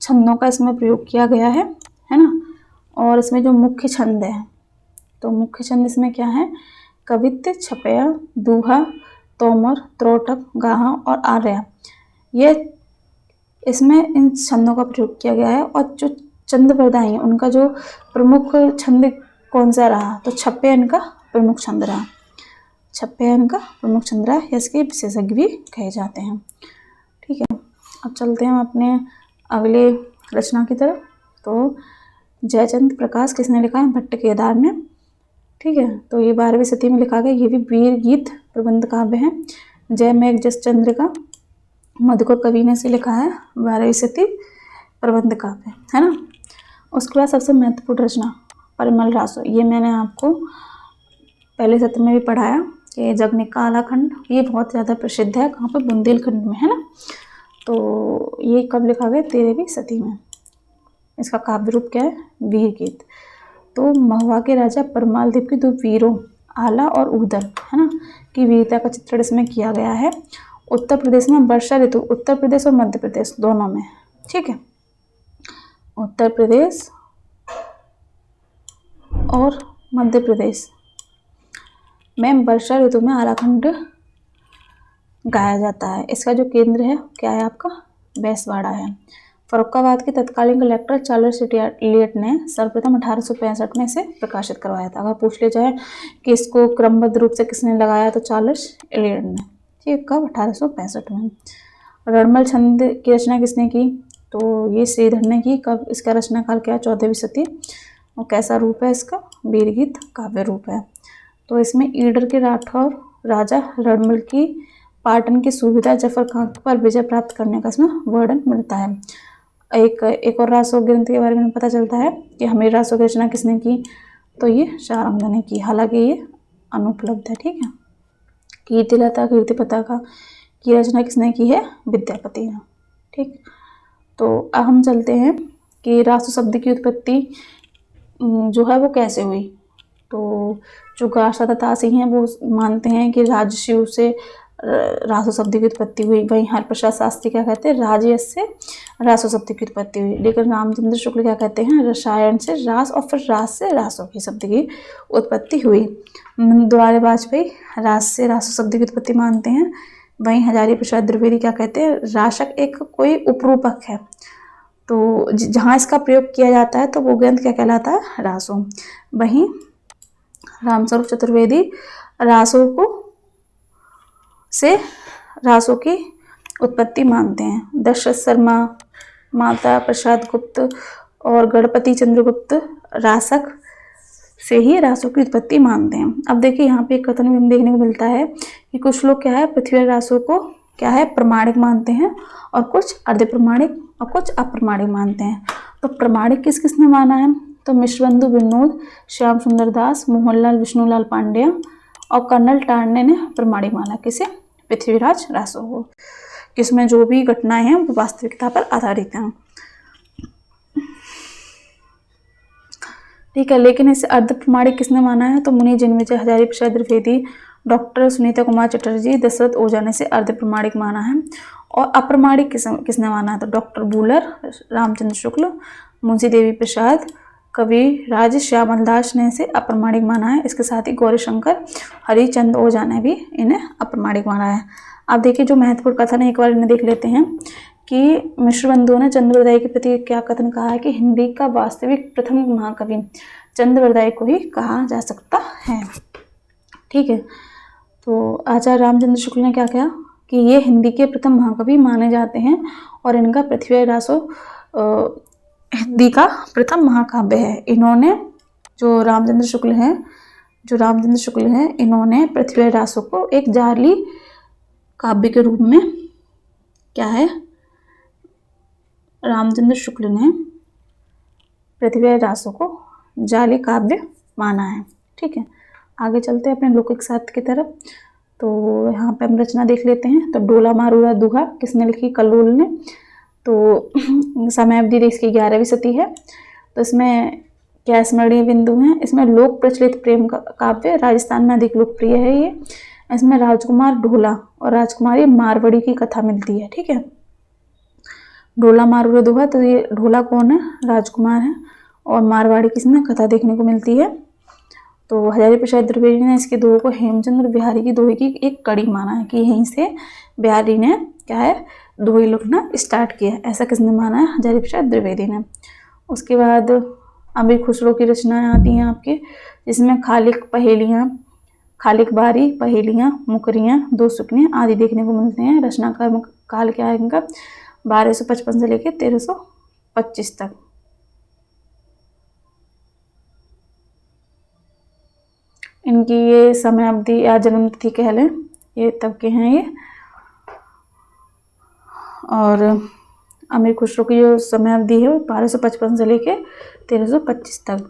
[SPEAKER 1] छंदों का इसमें प्रयोग किया गया है ना। और इसमें जो मुख्य छंद है, तो मुख्य छंद इसमें क्या है, कवित्त, छपया, दूहा, तोमर, त्रोटक, गाहा और आर्या। ये इसमें इन छंदों का प्रयोग किया गया है। और जो चंद्रवरदाई हैं उनका जो प्रमुख छंद कौन सा रहा, तो छप्पया इनका प्रमुख छंद रहा, छप्पया इनका प्रमुख छंद रहा, इसके विशेषज्ञ भी कहे जाते हैं। ठीक है, अब चलते हैं हम अपने अगले रचना की तरफ। तो जयचंद्र प्रकाश किसने लिखा है, भट्ट केदार ने। ठीक है, तो ये 12वीं सदी में लिखा गया, ये भी वीर गीत प्रबंध काव्य है। जय मेघ जस चंद्र का मधुकर कवि ने से लिखा है, 12वीं सदी प्रबंध काव्य है ना। उसके बाद सबसे महत्वपूर्ण रचना परिमल रासो, ये मैंने आपको पहले सत्र में भी पढ़ाया कि जगनिका का आलाखंड, ये बहुत ज़्यादा प्रसिद्ध है, कहाँ पे, बुंदेलखंड में है ना। तो ये कब लिखा गया, 13वीं सदी में। इसका काव्य रूप क्या है, वीर गीत। तो महुआ के राजा परमाल देव के 2 वीरों आला और उदल है ना की वीरता का चित्रण इसमें किया गया है। उत्तर प्रदेश में वर्षा ऋतु, उत्तर प्रदेश और मध्य प्रदेश दोनों में, ठीक है, उत्तर प्रदेश और मध्य प्रदेश में वर्षा ऋतु में आलाखंड गाया जाता है। इसका जो केंद्र है क्या है आपका, बैसवाड़ा है। फर्रुखाबाद के तत्कालीन कलेक्टर चार्ल्स एलियट ने सर्वप्रथम 1865 में इसे प्रकाशित करवाया था। अगर पूछ लिया जाए कि इसको क्रमबद्ध रूप से किसने लगाया, तो चार्ल्स एलियट ने। ठीक, कब, 1865 में। रणमल छंद की रचना किसने की, तो ये श्रीधर ने की। कब, इसका रचनाकाल क्या, 14वीं सदी। और कैसा रूप है इसका, वीरगीत काव्य रूप है। तो इसमें ईडर के राठौर राजा रणमल की पाटन की सुविधा जफर खान पर विजय प्राप्त करने का इसमें वर्णन मिलता है। एक और रासो ग्रंथ के बारे में पता चलता है कि हमीर रासो की रचना किसने की, तो ये शाहरमद ने की, हालांकि ये अनुपलब्ध है। ठीक है, कीर्तिलता कीर्तिपताका की रचना किसने की है, विद्यापति ने। ठीक, तो अब हम चलते हैं कि रासो शब्द की उत्पत्ति जो है वो कैसे हुई। तो जो गासा तथा तासी हैं वो मानते हैं कि राजशिव से रासो शब्द की उत्पत्ति हुई। वहीं हरप्रसाद शास्त्री क्या कहते हैं, राजयश से रासो शब्द की उत्पत्ति हुई। लेकिन रामचंद्र शुक्ल क्या कहते हैं, रसायन से रास और फिर रास से रासो की शब्द की उत्पत्ति हुई। द्वारे वाजपेयी रास से रासो शब्द की उत्पत्ति मानते हैं। वहीं हजारी प्रसाद द्विवेदी क्या कहते हैं, राशक एक कोई उपरूपक है, तो जहाँ इसका प्रयोग किया जाता है तो वो ग्रंथ क्या कहलाता है, रासो। वहीं रामस्वरूप चतुर्वेदी रासो को से रासो की उत्पत्ति मानते हैं। दशरथ शर्मा, माता प्रसाद गुप्त और गणपति चंद्रगुप्त रासक से ही रासो की उत्पत्ति मानते हैं। अब देखिए यहाँ पे एक कथन भी हमें देखने को मिलता है कि कुछ लोग क्या है, पृथ्वीराज रासो को क्या है, प्रमाणिक मानते हैं और कुछ अर्ध प्रमाणिक और कुछ अप्रमाणिक मानते हैं। तो प्रमाणिक किस किसने माना है, तो मिश्रबंधु विनोद, श्याम सुंदर दास, मोहनलाल विष्णुलाल पांड्या और कर्नल टांडे ने प्रमाणिक माना किसे, पृथ्वीराज रासो को। इसमें जो भी घटनाएं हैं वो वास्तविकता पर आधारित हैं। ठीक है, लेकिन इसे अर्ध प्रमाणिक किसने माना है, तो मुनि जन्मेजय, हजारी प्रसाद द्विवेदी, डॉक्टर सुनीता कुमार चटर्जी, दशरथ ओझा ने इसे अर्ध प्रमाणिक माना है। और अप्रमाणिक किसने माना है? तो डॉक्टर बूलर, रामचंद्र शुक्ल, मुंशी देवी प्रसाद, कवि राज श्यामल दास ने इसे अप्रमाणिक माना है। इसके साथ ही गौरीशंकर, हरिचंद ओझा ने भी इन्हें अप्रमाणिक माना है। अब देखिए जो महत्वपूर्ण कथन है, एक बार इन्हें देख लेते हैं कि मिश्र बंधुओं ने चंद्रवरदाई के प्रति क्या कथन कहा है कि हिंदी का वास्तविक प्रथम महाकवि चंद्रवरदाई को ही कहा जा सकता है। ठीक है, तो आचार्य रामचंद्र शुक्ल ने क्या कहा कि ये हिंदी के प्रथम महाकवि माने जाते हैं और इनका पृथ्वीरासो हिंदी का प्रथम महाकाव्य है। इन्होंने जो रामचंद्र शुक्ल हैं इन्होंने पृथ्वीरासो को एक जाली काव्य के रूप में क्या है, रामचंद्र शुक्ल ने पृथ्वीरासो को जाली काव्य माना है। ठीक है, आगे चलते हैं अपने लौकिक साहित्य की तरफ। तो यहाँ पे हम रचना देख लेते हैं। तो डोला मारूरा दुहा किसने लिखी? कल्लूल ने। तो समयावधि इसकी 11वीं सदी है। तो इसमें क्या स्मरणीय बिंदु हैं? इसमें लोक प्रचलित प्रेम काव्य, राजस्थान में अधिक लोकप्रिय है ये। इसमें राजकुमार ढोला और राजकुमारी मारवाड़ी की कथा मिलती है। ठीक है, ढोला मारूरा दुहा, तो ये ढोला कौन है? राजकुमार है, और मारवाड़ी की इसमें कथा देखने को मिलती है। तो हजारी प्रसाद द्विवेदी ने इसके दोहे को हेमचंद्र बिहारी की दोहे की एक कड़ी माना है कि यहीं से बिहारी ने क्या है, दोहे लिखना स्टार्ट किया। ऐसा किसने माना है? हजारी प्रसाद द्विवेदी ने। उसके बाद अमीर खुसरो की रचनाएं आती हैं आपके, जिसमें खालिक पहेलियाँ, खालिक बारी, पहेलियाँ, मुकरियाँ, दो सुकने आदि देखने को मिलते हैं। रचनाकार काल क्या है इनका? 1255 से लेकर 1325 तक। इनकी ये समयावधि या जन्मतिथि कह लें, ये तब के हैं ये। और अमीर खुसरो की जो समयावधि है वो 1255 से लेके 1325 तक।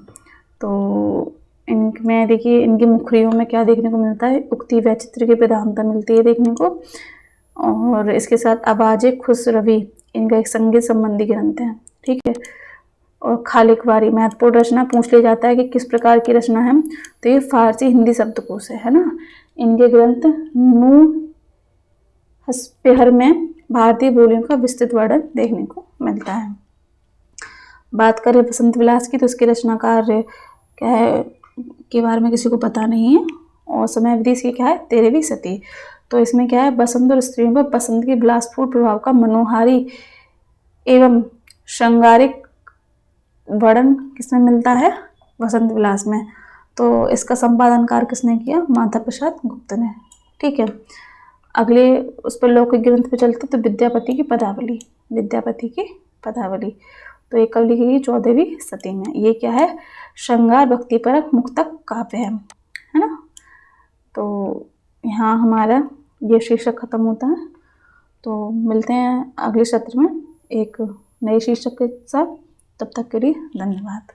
[SPEAKER 1] तो इनमें देखिए इनकी मुखरियों में क्या देखने को मिलता है? उक्ति वैचित्र की प्रधानता मिलती है देखने को। और इसके साथ आवाज़े खुसरवी इनका एक संगीत संबंधी ग्रंथ है। ठीक है, और खालिक बारी महत्वपूर्ण रचना पूछ लिया जाता है कि किस प्रकार की रचना है? तो ये फारसी हिंदी शब्दकोश है ना। इनके ग्रंथ हस्पेहर में भारतीय बोलियों का विस्तृत वर्णन देखने को मिलता है। बात करें बसंत विलास की, तो इसके रचनाकार क्या है के बारे में किसी को पता नहीं है। और समयावधि इसकी क्या है? 13वीं सदी। तो इसमें क्या है? बसंत और स्त्रियों पर बसंत के विलासपूर्ण प्रभाव का मनोहारी एवं श्रृंगारिक वर्णन किसमें मिलता है? बसंत विलास में। तो इसका संपादन कार्य किसने किया? माधव प्रसाद गुप्त ने। ठीक है, अगले उस पर लौकिक ग्रंथ पे चलते तो विद्यापति की पदावली, तो ये कब लिखी गई? 14वीं सदी में। ये क्या है? श्रृंगार भक्तिपरक मुक्तक काव्य है ना। तो यहाँ हमारा ये शीर्षक खत्म होता है। तो मिलते हैं अगले सत्र में एक नए शीर्षक के साथ। तब तक के लिए धन्यवाद।